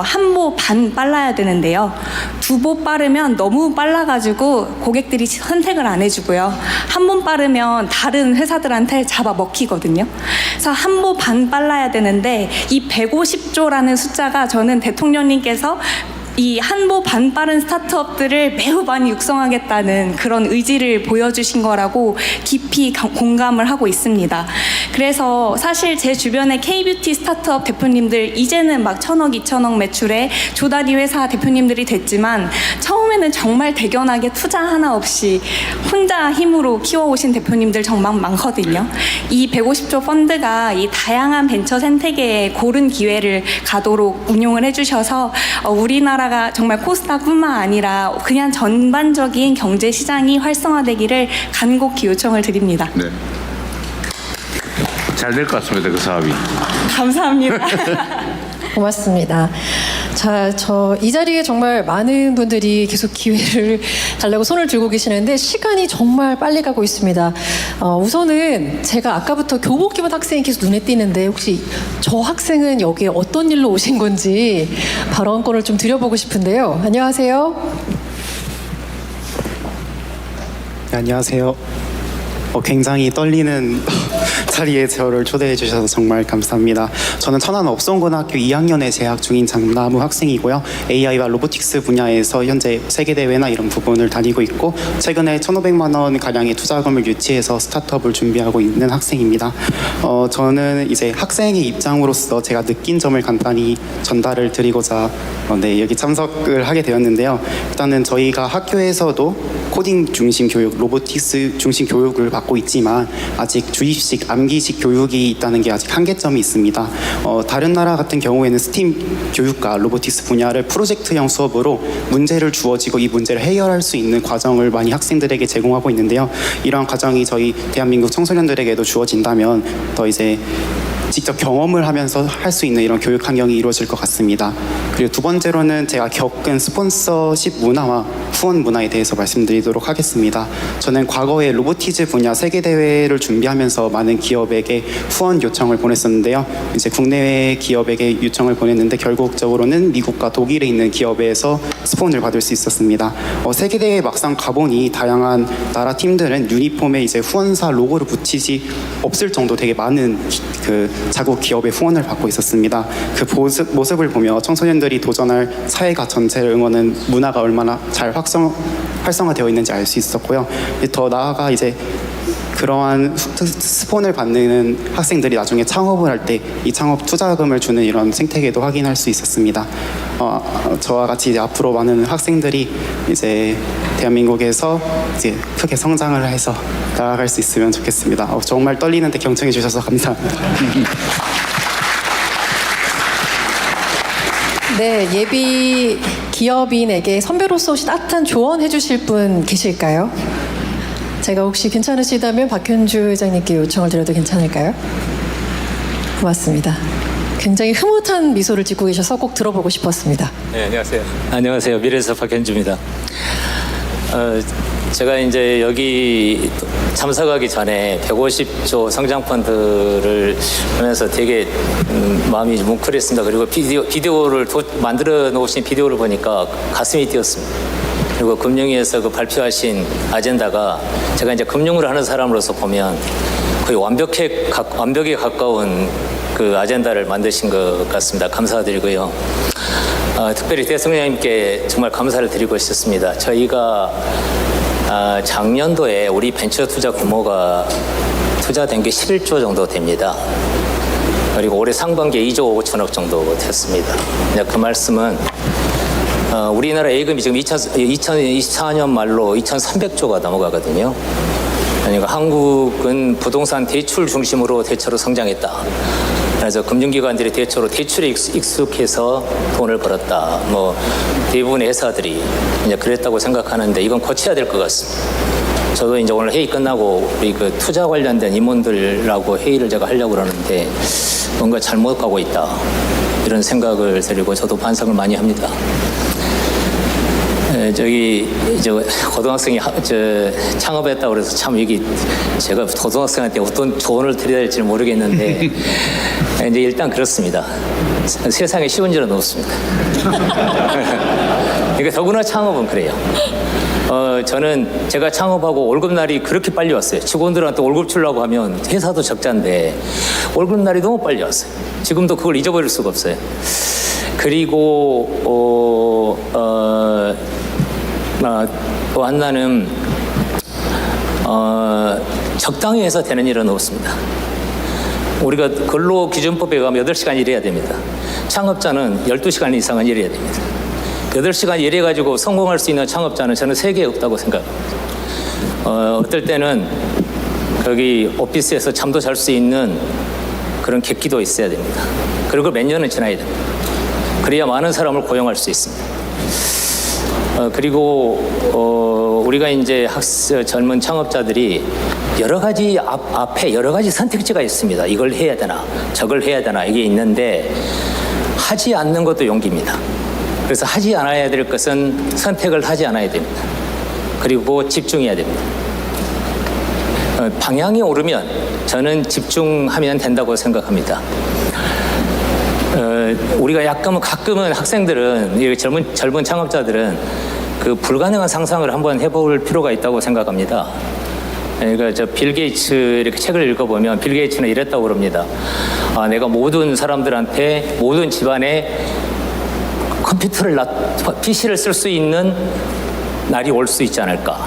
한 보 반 빨라야 되는데요. 2보 빠르면 너무 빨라가지고 고객들이 선택을 안 해주고요. 한 번 빠르면 다른 회사들한테 잡아먹히거든요. 그래서 한 보 반 빨라야 되는데 이 150조라는 숫자가 저는 대통령님께서 이 한 보 반 빠른 스타트업들을 매우 많이 육성하겠다는 그런 의지를 보여주신 거라고 깊이 공감을 하고 있습니다. 그래서 사실 제 주변의 K뷰티 스타트업 대표님들 이제는 막 1,000억, 2,000억 매출의 조다리 회사 대표님들이 됐지만 처음에는 정말 대견하게 투자 하나 없이 혼자 힘으로 키워오신 대표님들 정말 많거든요. 이 150조 펀드가 이 다양한 벤처 생태계에 고른 기회를 가도록 운용을 해주셔서 우리나라가 정말 코스닥뿐만 아니라 그냥 전반적인 경제 시장이 활성화되기를 간곡히 요청을 드립니다. 네. 잘 될 것 같습니다. 그 사업이. 감사합니다. 고맙습니다. 자, 이 자리에 정말 많은 분들이 계속 기회를 달라고 손을 들고 계시는데 시간이 정말 빨리 가고 있습니다. 우선은 제가 아까부터 교복 입은 학생이 계속 눈에 띄는데 혹시 저 학생은 여기에 어떤 일로 오신 건지 발언권을 좀 드려보고 싶은데요. 안녕하세요. 네, 안녕하세요. 굉장히 떨리는 자리에 저를 초대해 주셔서 정말 감사합니다. 저는 천안 업성고등학교 2학년에 재학 중인 장나무 학생이고요. AI와 로보틱스 분야에서 현재 세계대회나 이런 부분을 다니고 있고 최근에 1,500만 원 가량의 투자금을 유치해서 스타트업을 준비하고 있는 학생입니다. 저는 이제 학생의 입장으로서 제가 느낀 점을 간단히 전달을 드리고자 여기 참석을 하게 되었는데요. 일단은 저희가 학교에서도 코딩 중심 교육, 로보틱스 중심 교육을 받고 있지만 아직 주입식, 암기식 교육이 있다는 게 아직 한계점이 있습니다. 다른 나라 같은 경우에는 스팀 교육과 로보틱스 분야를 프로젝트형 수업으로 문제를 주어지고 이 문제를 해결할 수 있는 과정을 많이 학생들에게 제공하고 있는데요. 이러한 과정이 저희 대한민국 청소년들에게도 주어진다면 더 이제 직접 경험을 하면서 할 수 있는 이런 교육 환경이 이루어질 것 같습니다. 그리고 두 번째로는 제가 겪은 스폰서십 문화와 후원 문화에 대해서 말씀드리도록 하겠습니다. 저는 과거에 로보티즈 분야 세계대회를 준비하면서 많은 기업에게 후원 요청을 보냈었는데요. 이제 국내외 기업에게 요청을 보냈는데 결국적으로는 미국과 독일에 있는 기업에서 스폰을 받을 수 있었습니다. 세계대회 막상 가보니 다양한 나라 팀들은 유니폼에 이제 후원사 로고를 붙이지 없을 정도 되게 많은 그 자국 기업의 후원을 받고 있었습니다. 그 모습을 보며 청소년들이 도전할 사회가 전체를 응원하는 문화가 얼마나 잘 활성화되어 있는지 알 수 있었고요. 더 나아가 이제 그러한 스폰을 받는 학생들이 나중에 창업을 할 때 이 창업 투자금을 주는 이런 생태계도 확인할 수 있었습니다. 저와 같이 이제 앞으로 많은 학생들이 이제 대한민국에서 이제 크게 성장을 해서 나아갈 수 있으면 좋겠습니다. 정말 떨리는데 경청해 주셔서 감사합니다. 네, 예비 기업인에게 선배로서 혹시 따뜻한 조언해 주실 분 계실까요? 제가 혹시 괜찮으시다면 박현주 회장님께 요청을 드려도 괜찮을까요? 고맙습니다. 굉장히 흐뭇한 미소를 짓고 계셔서 꼭 들어보고 싶었습니다. 네, 안녕하세요. 안녕하세요. 미래에서 박현주입니다. 제가 이제 여기 참석하기 전에 150조 성장펀드를 하면서 되게 마음이 뭉클했습니다. 그리고 비디오를 만들어 놓으신 비디오를 보니까 가슴이 뛰었습니다. 그리고 금융위에서 그 발표하신 아젠다가 제가 이제 금융을 하는 사람으로서 보면 거의 완벽에 가까운 그 아젠다를 만드신 것 같습니다. 감사드리고요. 특별히 대통령님께 정말 감사를 드리고 싶습니다. 저희가 작년도에 우리 벤처 투자 규모가 투자된 게 11조 정도 됩니다. 그리고 올해 상반기에 2조 5천억 정도 됐습니다. 그 말씀은 우리나라 예금이 지금 2024년 말로 2,300조가 넘어가거든요. 그러니까 한국은 부동산 대출 중심으로 대체로 성장했다. 그래서 금융기관들이 대체로 대출에 익숙해서 돈을 벌었다. 뭐 대부분의 회사들이 이제 그랬다고 생각하는데 이건 고쳐야 될 것 같습니다. 저도 이제 오늘 회의 끝나고 우리 그 투자 관련된 임원들하고 회의를 제가 하려고 그러는데 뭔가 잘못 가고 있다. 이런 생각을 드리고 저도 반성을 많이 합니다. 저기 고등학생이 창업했다고 그래서 참 이게 제가 고등학생한테 어떤 조언을 드려야 될지 모르겠는데 이제 일단 그렇습니다. 세상에 쉬운 일은 없습니다. 그러니까 더구나 창업은 그래요. 저는 제가 창업하고 월급날이 그렇게 빨리 왔어요. 직원들한테 월급 주려고 하면 회사도 적자인데 월급날이 너무 빨리 왔어요. 지금도 그걸 잊어버릴 수가 없어요. 그리고 또 하나는 적당히 해서 되는 일은 없습니다. 우리가 근로기준법에 가면 8시간 일해야 됩니다. 창업자는 12시간 이상은 일해야 됩니다. 8시간 일해가지고 성공할 수 있는 창업자는 저는 세계에 없다고 생각합니다. 어떨 때는 거기 오피스에서 잠도 잘 수 있는 그런 객기도 있어야 됩니다. 그리고 몇 년은 지나야 됩니다. 그래야 많은 사람을 고용할 수 있습니다. 그리고 우리가 이제 젊은 창업자들이 여러 가지 앞에 여러 가지 선택지가 있습니다. 이걸 해야 되나, 저걸 해야 되나 이게 있는데 하지 않는 것도 용기입니다. 그래서 하지 않아야 될 것은 선택을 하지 않아야 됩니다. 그리고 집중해야 됩니다. 방향이 오르면 저는 집중하면 된다고 생각합니다. 우리가 가끔은 학생들은 젊은 창업자들은 그 불가능한 상상을 한번 해볼 필요가 있다고 생각합니다. 그러니까 빌 게이츠 이렇게 책을 읽어보면 빌 게이츠는 이랬다고 그럽니다. 내가 모든 사람들한테 모든 집안에 PC를 쓸 수 있는 날이 올 수 있지 않을까.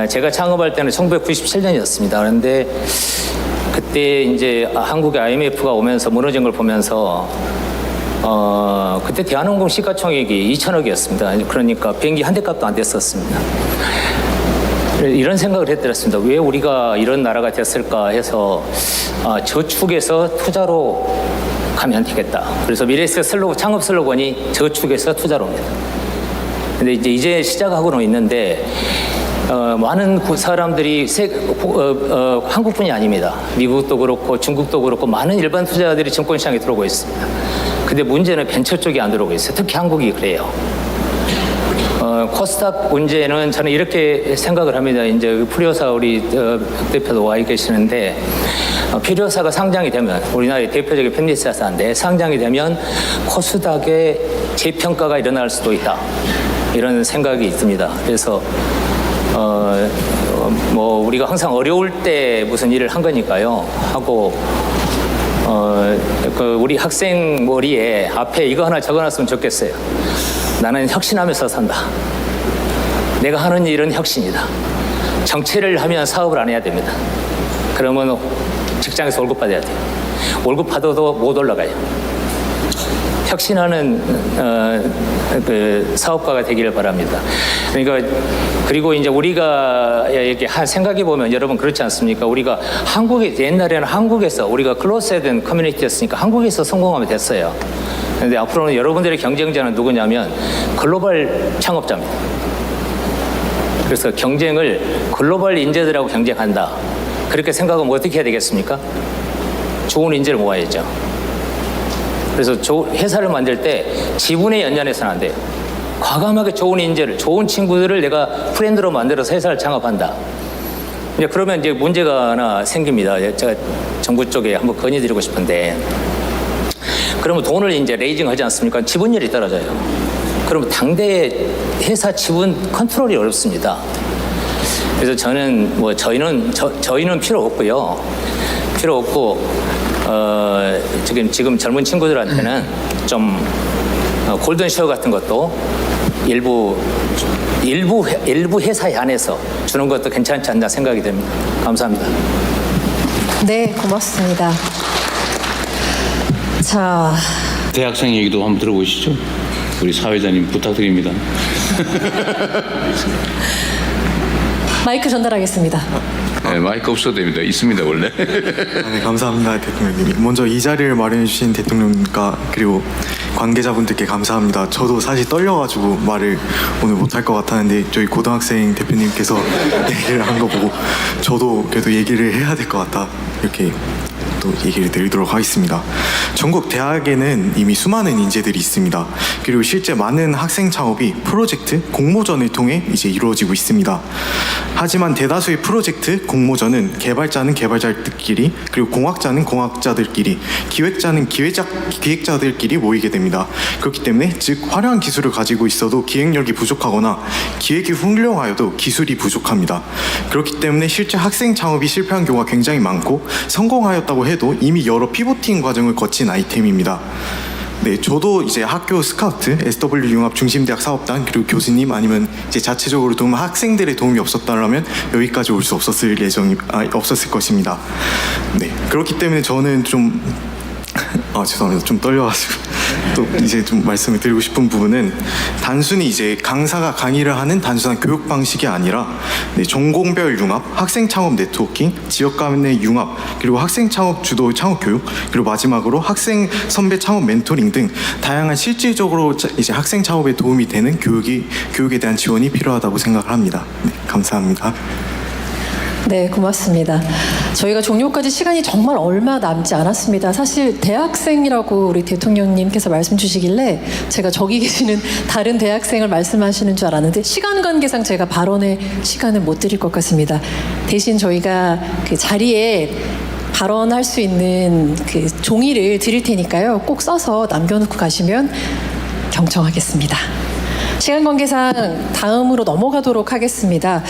제가 창업할 때는 1997년이었습니다. 그런데 그때 이제 한국의 IMF가 오면서 무너진 걸 보면서 그때 대한항공 시가총액이 2천억이었습니다. 그러니까 비행기 한 대 값도 안 됐었습니다. 이런 생각을 했더랬습니다. 왜 우리가 이런 나라가 됐을까 해서 저축에서 투자로 가면 되겠다. 그래서 미래에셋 창업 슬로건이 저축에서 투자로입니다. 근데 이제 시작하고는 있는데 많은 사람들이 한국뿐이 아닙니다. 미국도 그렇고 중국도 그렇고 많은 일반 투자자들이 증권시장에 들어오고 있습니다. 근데 문제는 벤처 쪽이 안 들어오고 있어요. 특히 한국이 그래요. 코스닥 문제는 저는 이렇게 생각을 합니다. 이제 프리오사 우리 박 대표도 와 계시는데 프리오사가 상장이 되면 우리나라의 대표적인 펜디스 자산인데 상장이 되면 코스닥의 재평가가 일어날 수도 있다. 이런 생각이 있습니다. 그래서 뭐 우리가 항상 어려울 때 무슨 일을 한 거니까요. 하고 그 우리 학생 머리에 앞에 이거 하나 적어놨으면 좋겠어요. 나는 혁신하면서 산다. 내가 하는 일은 혁신이다. 정치를 하면 사업을 안 해야 됩니다. 그러면 직장에서 월급 받아야 돼요. 월급 받아도 못 올라가요. 혁신하는 그 사업가가 되기를 바랍니다. 그러니까 그리고 이제 우리가 이렇게 생각해 보면 여러분 그렇지 않습니까? 우리가 한국에 옛날에는 한국에서 우리가 클로즈된 커뮤니티였으니까 한국에서 성공하면 됐어요. 그런데 앞으로는 여러분들의 경쟁자는 누구냐면 글로벌 창업자입니다. 그래서 경쟁을 글로벌 인재들하고 경쟁한다. 그렇게 생각하면 어떻게 해야 되겠습니까? 좋은 인재를 모아야죠. 그래서 회사를 만들 때 지분에 연연해서는 안 돼요. 과감하게 좋은 인재를, 좋은 친구들을 내가 프렌드로 만들어서 회사를 창업한다. 이제 그러면 이제 문제가 하나 생깁니다. 제가 정부 쪽에 한번 건의드리고 싶은데, 그러면 돈을 이제 레이징 하지 않습니까? 지분율이 떨어져요. 그러면 당대 회사 지분 컨트롤이 어렵습니다. 그래서 저는 뭐 저희는 필요 없고요. 필요 없고 지금 젊은 친구들한테는 좀 골든쇼 같은 것도 일부 회사에 한해서 주는 것도 괜찮지 않나 생각이 됩니다. 감사합니다. 네, 고맙습니다. 자, 대학생 얘기도 한번 들어보시죠. 우리 사회자님 부탁드립니다. 마이크 전달하겠습니다. 네, 마이크 없어도 됩니다. 있습니다 원래. 네, 감사합니다 대통령님. 먼저 이 자리를 마련해 주신 대통령님과 그리고 관계자분들께 감사합니다. 저도 사실 떨려가지고 말을 오늘 못할 것 같았는데 저희 고등학생 대표님께서 얘기를 한 거 보고 저도 그래도 얘기를 해야 될 것 같다 이렇게 또 얘기를 드리도록 하겠습니다. 전국 대학에는 이미 수많은 인재들이 있습니다. 그리고 실제 많은 학생 창업이 프로젝트, 공모전을 통해 이제 이루어지고 있습니다. 하지만 대다수의 프로젝트, 공모전은 개발자는 개발자들끼리, 그리고 공학자는 공학자들끼리, 기획자는 기획자들끼리 모이게 됩니다. 그렇기 때문에 즉 화려한 기술을 가지고 있어도 기획력이 부족하거나 기획이 훌륭하여도 기술이 부족합니다. 그렇기 때문에 실제 학생 창업이 실패한 경우가 굉장히 많고 성공하였다고 해도 이미 여러 피보팅 과정을 거친 아이템입니다. 네, 저도 이제 학교 스카우트, SW 융합 중심대학 사업단 그리고 교수님 아니면 이제 자체적으로 도움 학생들의 도움이 없었다면 여기까지 올 수 없었을 없었을 것입니다. 네, 그렇기 때문에 저는 좀 죄송합니다. 좀 떨려가지고 또 이제 좀 말씀을 드리고 싶은 부분은 단순히 이제 강사가 강의를 하는 단순한 교육 방식이 아니라 전공별 융합, 학생 창업 네트워킹, 지역 간의 융합, 그리고 학생 창업 주도 창업 교육, 그리고 마지막으로 학생 선배 창업 멘토링 등 다양한 실질적으로 이제 학생 창업에 도움이 되는 교육에 대한 지원이 필요하다고 생각을 합니다. 네, 감사합니다. 네, 고맙습니다. 저희가 종료까지 시간이 정말 얼마 남지 않았습니다. 사실 대학생이라고 우리 대통령님께서 말씀 주시길래 제가 저기 계시는 다른 대학생을 말씀하시는 줄 알았는데 시간 관계상 제가 발언의 시간을 못 드릴 것 같습니다. 대신 저희가 그 자리에 발언할 수 있는 그 종이를 드릴 테니까요. 꼭 써서 남겨놓고 가시면 경청하겠습니다. 시간 관계상 다음으로 넘어가도록 하겠습니다.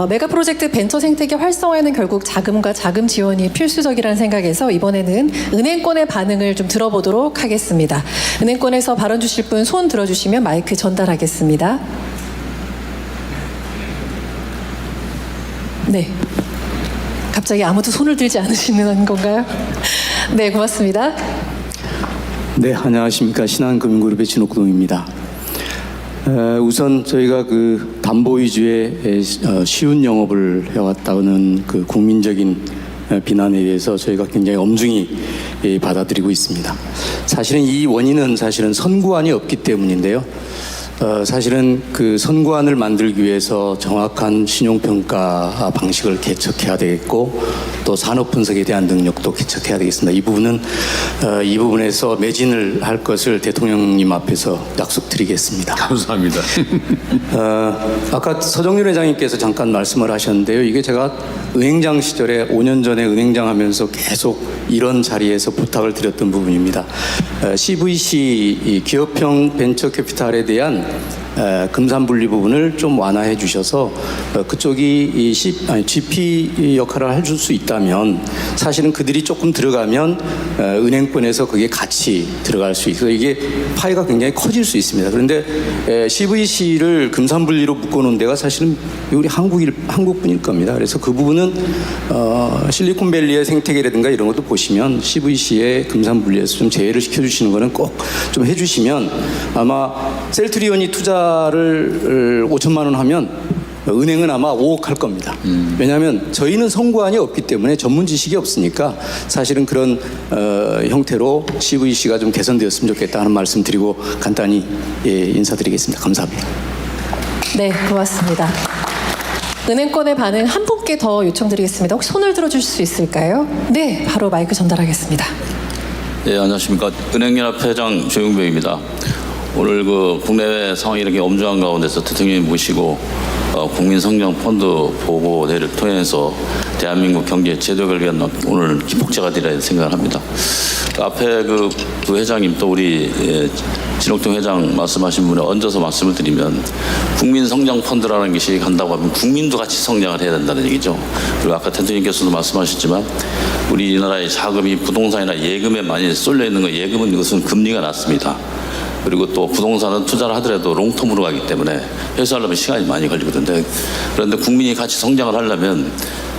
메가 프로젝트 벤처 생태계 활성화에는 결국 자금과 자금 지원이 필수적이라는 생각에서 이번에는 은행권의 반응을 좀 들어보도록 하겠습니다. 은행권에서 발언 주실 분 손 들어주시면 마이크 전달하겠습니다. 네. 갑자기 아무도 손을 들지 않으시는 건가요? 네, 고맙습니다. 네, 안녕하십니까. 신한금융그룹의 진옥동입니다. 우선 저희가 그 담보 위주의 쉬운 영업을 해왔다는 그 국민적인 비난에 대해서 저희가 굉장히 엄중히 받아들이고 있습니다. 사실은 이 원인은 사실은 선구안이 없기 때문인데요. 사실은 그 선구안을 만들기 위해서 정확한 신용평가 방식을 개척해야 되겠고 또 또 산업 분석에 대한 능력도 개척해야 되겠습니다. 이 부분은 이 부분에서 매진을 할 것을 대통령님 앞에서 약속드리겠습니다. 감사합니다. 아까 서정률 회장님께서 잠깐 말씀을 하셨는데요. 이게 제가 은행장 시절에 5년 전에 은행장 하면서 계속 이런 자리에서 부탁을 드렸던 부분입니다. CVC 이 기업형 벤처 캐피탈에 대한 금산분리 부분을 좀 완화해 주셔서 그쪽이 이 GP 역할을 해줄 수 있다면 사실은 그들이 조금 들어가면 은행권에서 그게 같이 들어갈 수 있어서 이게 파이가 굉장히 커질 수 있습니다. 그런데 CVC를 금산분리로 묶어놓은 데가 사실은 우리 한국뿐일 겁니다. 그래서 그 부분은 실리콘밸리의 생태계라든가 이런 것도 보시면 CVC의 금산분리에서 좀 제외를 시켜주시는 거는 꼭 좀 해주시면 아마 셀트리온이 투자를 5천만 원 하면 은행은 아마 5억 할 겁니다. 왜냐하면 저희는 선구안이 없기 때문에 전문 지식이 없으니까 사실은 그런 형태로 CVC가 좀 개선되었으면 좋겠다 하는 말씀 드리고 간단히 인사드리겠습니다. 감사합니다. 네, 고맙습니다. 은행권의 반응 한 분께 더 요청드리겠습니다. 혹시 손을 들어주실 수 있을까요? 네, 바로 마이크 전달하겠습니다. 네, 안녕하십니까. 은행연합회장 조용병입니다. 오늘 그 국내외 상황이 이렇게 엄중한 가운데서 대통령님 모시고 국민성장펀드 보고회를 통해서 대한민국 경제 제도를 위한 오늘 기폭제가 되리라 생각을 합니다. 앞에 그 회장님 또 우리 진옥동 회장 말씀하신 분에 얹어서 말씀을 드리면 국민성장펀드라는 것이 간다고 하면 국민도 같이 성장을 해야 된다는 얘기죠. 그리고 아까 대통령께서도 말씀하셨지만 우리나라의 자금이 부동산이나 예금에 많이 쏠려 있는 거 예금은 이것은 금리가 낮습니다. 그리고 또 부동산은 투자를 하더라도 롱텀으로 가기 때문에 회수하려면 시간이 많이 걸리거든요. 그런데 국민이 같이 성장을 하려면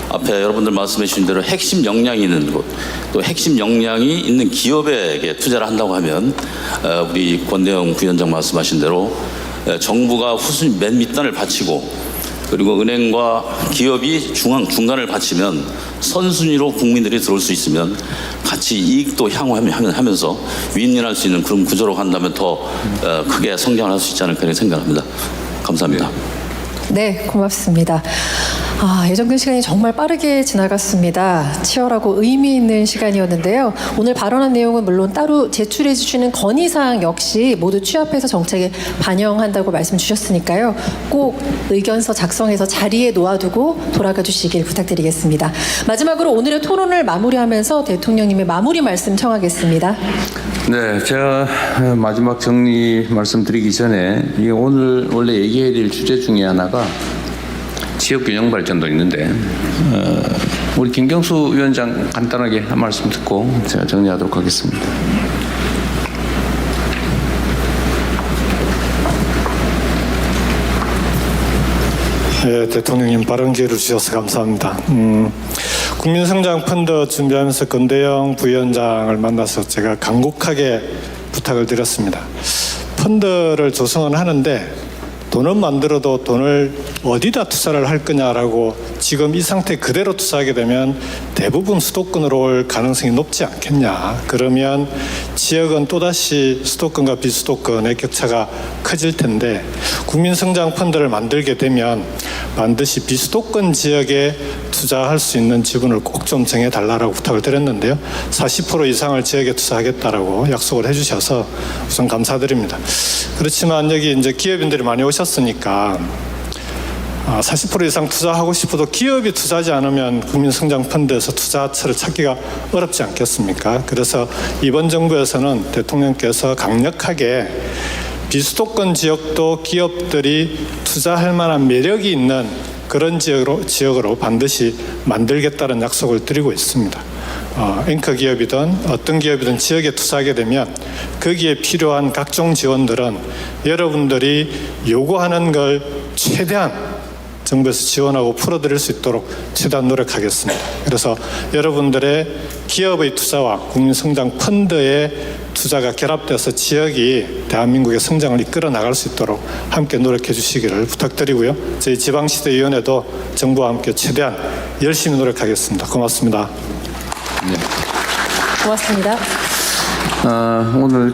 앞에 여러분들 말씀해 주신 대로 핵심 역량이 있는 곳, 또 핵심 역량이 있는 기업에게 투자를 한다고 하면 우리 권대영 부위원장 말씀하신 대로 정부가 후순위 맨 밑단을 바치고 그리고 은행과 기업이 중간을 바치면 선순위로 국민들이 들어올 수 있으면 같이 이익도 향후하면서 윈윈할 수 있는 그런 구조로 간다면 더 크게 성장을 할 수 있지 않을까 생각합니다. 감사합니다. 네, 고맙습니다. 예정된 시간이 정말 빠르게 지나갔습니다. 치열하고 의미 있는 시간이었는데요. 오늘 발언한 내용은 물론 따로 제출해 주시는 건의사항 역시 모두 취합해서 정책에 반영한다고 말씀 주셨으니까요. 꼭 의견서 작성해서 자리에 놓아두고 돌아가 주시길 부탁드리겠습니다. 마지막으로 오늘의 토론을 마무리하면서 대통령님의 마무리 말씀 청하겠습니다. 네, 제가 마지막 정리 말씀드리기 전에 이게 오늘 원래 얘기해야 될 주제 중에 하나가 지역균형 발전도 있는데 우리 김경수 위원장 간단하게 한 말씀 듣고 제가 정리하도록 하겠습니다. 네, 대통령님 발언 기회를 주셔서 감사합니다. 국민성장펀드 준비하면서 권대영 부위원장을 만나서 제가 간곡하게 부탁을 드렸습니다. 펀드를 조성은 하는데 돈은 만들어도 돈을 어디다 투자를 할 거냐라고 지금 이 상태 그대로 투자하게 되면 대부분 수도권으로 올 가능성이 높지 않겠냐. 그러면 지역은 또다시 수도권과 비수도권의 격차가 커질 텐데 국민성장펀드를 만들게 되면 반드시 비수도권 지역에 투자할 수 있는 지분을 꼭 좀 정해달라고 부탁을 드렸는데요. 40% 이상을 지역에 투자하겠다라고 약속을 해주셔서 우선 감사드립니다. 그렇지만 여기 이제 기업인들이 많이 오셨으니까 40% 이상 투자하고 싶어도 기업이 투자하지 않으면 국민성장펀드에서 투자처를 찾기가 어렵지 않겠습니까? 그래서 이번 정부에서는 대통령께서 강력하게 비수도권 지역도 기업들이 투자할 만한 매력이 있는 그런 지역으로 반드시 만들겠다는 약속을 드리고 있습니다. 앵커 기업이든 어떤 기업이든 지역에 투자하게 되면 거기에 필요한 각종 지원들은 여러분들이 요구하는 걸 최대한 정부에서 지원하고 풀어드릴 수 있도록 최대한 노력하겠습니다. 그래서 여러분들의 기업의 투자와 국민성장펀드의 투자가 결합돼서 지역이 대한민국의 성장을 이끌어 나갈 수 있도록 함께 노력해 주시기를 부탁드리고요. 저희 지방시도위원회도 정부와 함께 최대한 열심히 노력하겠습니다. 고맙습니다. 네. 고맙습니다. 오늘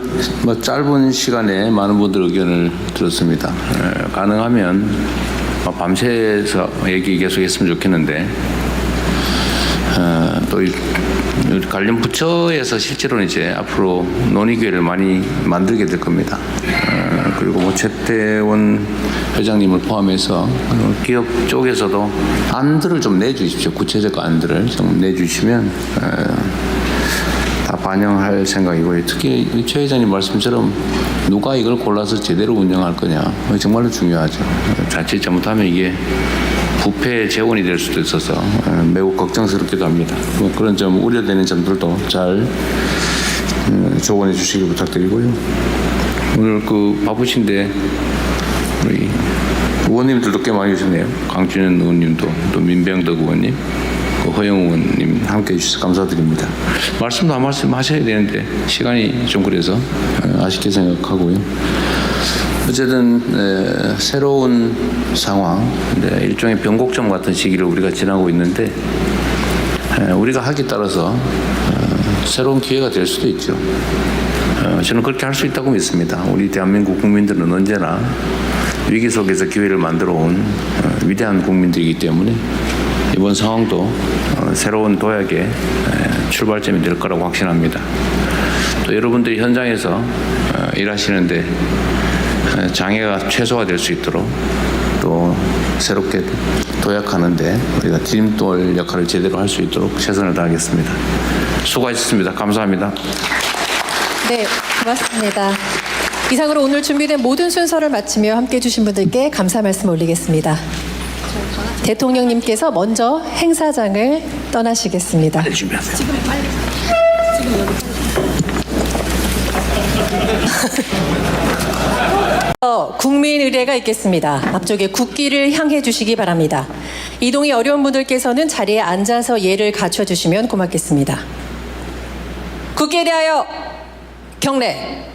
짧은 시간에 많은 분들 의견을 들었습니다. 가능하면 밤새서 얘기 계속했으면 좋겠는데 또 관련 부처에서 실제로는 이제 앞으로 논의기회를 많이 만들게 될 겁니다. 그리고 뭐 최태원 회장님을 포함해서 기업 쪽에서도 안들을 좀 내주십시오. 구체적 안들을 좀 내주시면 다 반영할 생각이고요. 특히 최 회장님 말씀처럼 누가 이걸 골라서 제대로 운영할 거냐 정말로 중요하죠. 자칫 잘못하면 이게 부패 재원이 될 수도 있어서 매우 걱정스럽기도 합니다. 뭐 그런 점 우려되는 점들도 잘 조언해 주시기 부탁드리고요. 오늘 그 바쁘신데 우리 의원님들도 꽤 많이 오셨네요. 강준현 의원님도 또 민병덕 의원님, 허영 의원님 함께 해주셔서 감사드립니다. 말씀도 한 말씀 하셔야 되는데 시간이 좀 그래서 아쉽게 생각하고요. 어쨌든 새로운 상황, 일종의 변곡점 같은 시기를 우리가 지나고 있는데 우리가 하기에 따라서 새로운 기회가 될 수도 있죠. 저는 그렇게 할 수 있다고 믿습니다. 우리 대한민국 국민들은 언제나 위기 속에서 기회를 만들어 온 위대한 국민들이기 때문에 이번 상황도 새로운 도약의 출발점이 될 거라고 확신합니다. 또 여러분들이 현장에서 일하시는데 장애가 최소화될 수 있도록 또 새롭게 도약하는데 우리가 디딤돌 역할을 제대로 할 수 있도록 최선을 다하겠습니다. 수고하셨습니다. 감사합니다. 네, 고맙습니다. 이상으로 오늘 준비된 모든 순서를 마치며 함께해 주신 분들께 감사 말씀 올리겠습니다. 대통령님께서 먼저 행사장을 떠나시겠습니다. 국민 의례가 있겠습니다. 앞쪽에 국기를 향해 주시기 바랍니다. 이동이 어려운 분들께서는 자리에 앉아서 예를 갖춰 주시면 고맙겠습니다. 국기에 대하여 경례.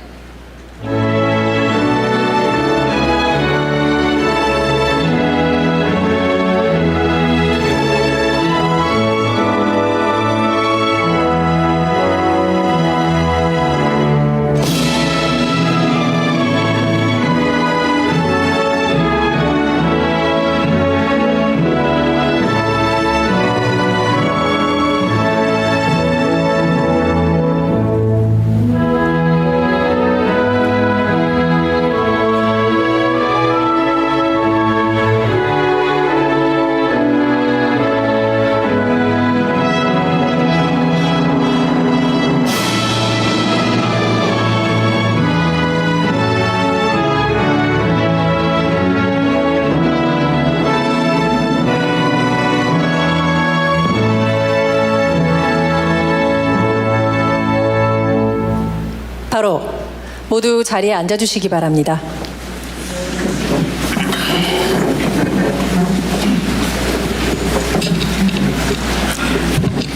바로 모두 자리에 앉아주시기 바랍니다.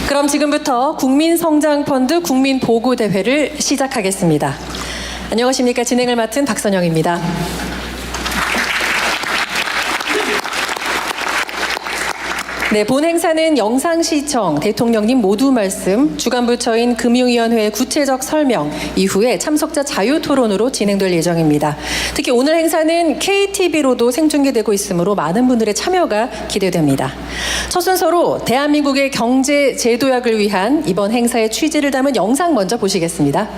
그럼 지금부터 국민성장펀드 국민보고대회를 시작하겠습니다. 안녕하십니까. 진행을 맡은 박선영입니다. 네, 본 행사는 영상 시청, 대통령님 모두 말씀, 주관부처인 금융위원회의 구체적 설명 이후에 참석자 자유 토론으로 진행될 예정입니다. 특히 오늘 행사는 KTV로도 생중계되고 있으므로 많은 분들의 참여가 기대됩니다. 첫 순서로 대한민국의 경제 재도약을 위한 이번 행사의 취지를 담은 영상 먼저 보시겠습니다.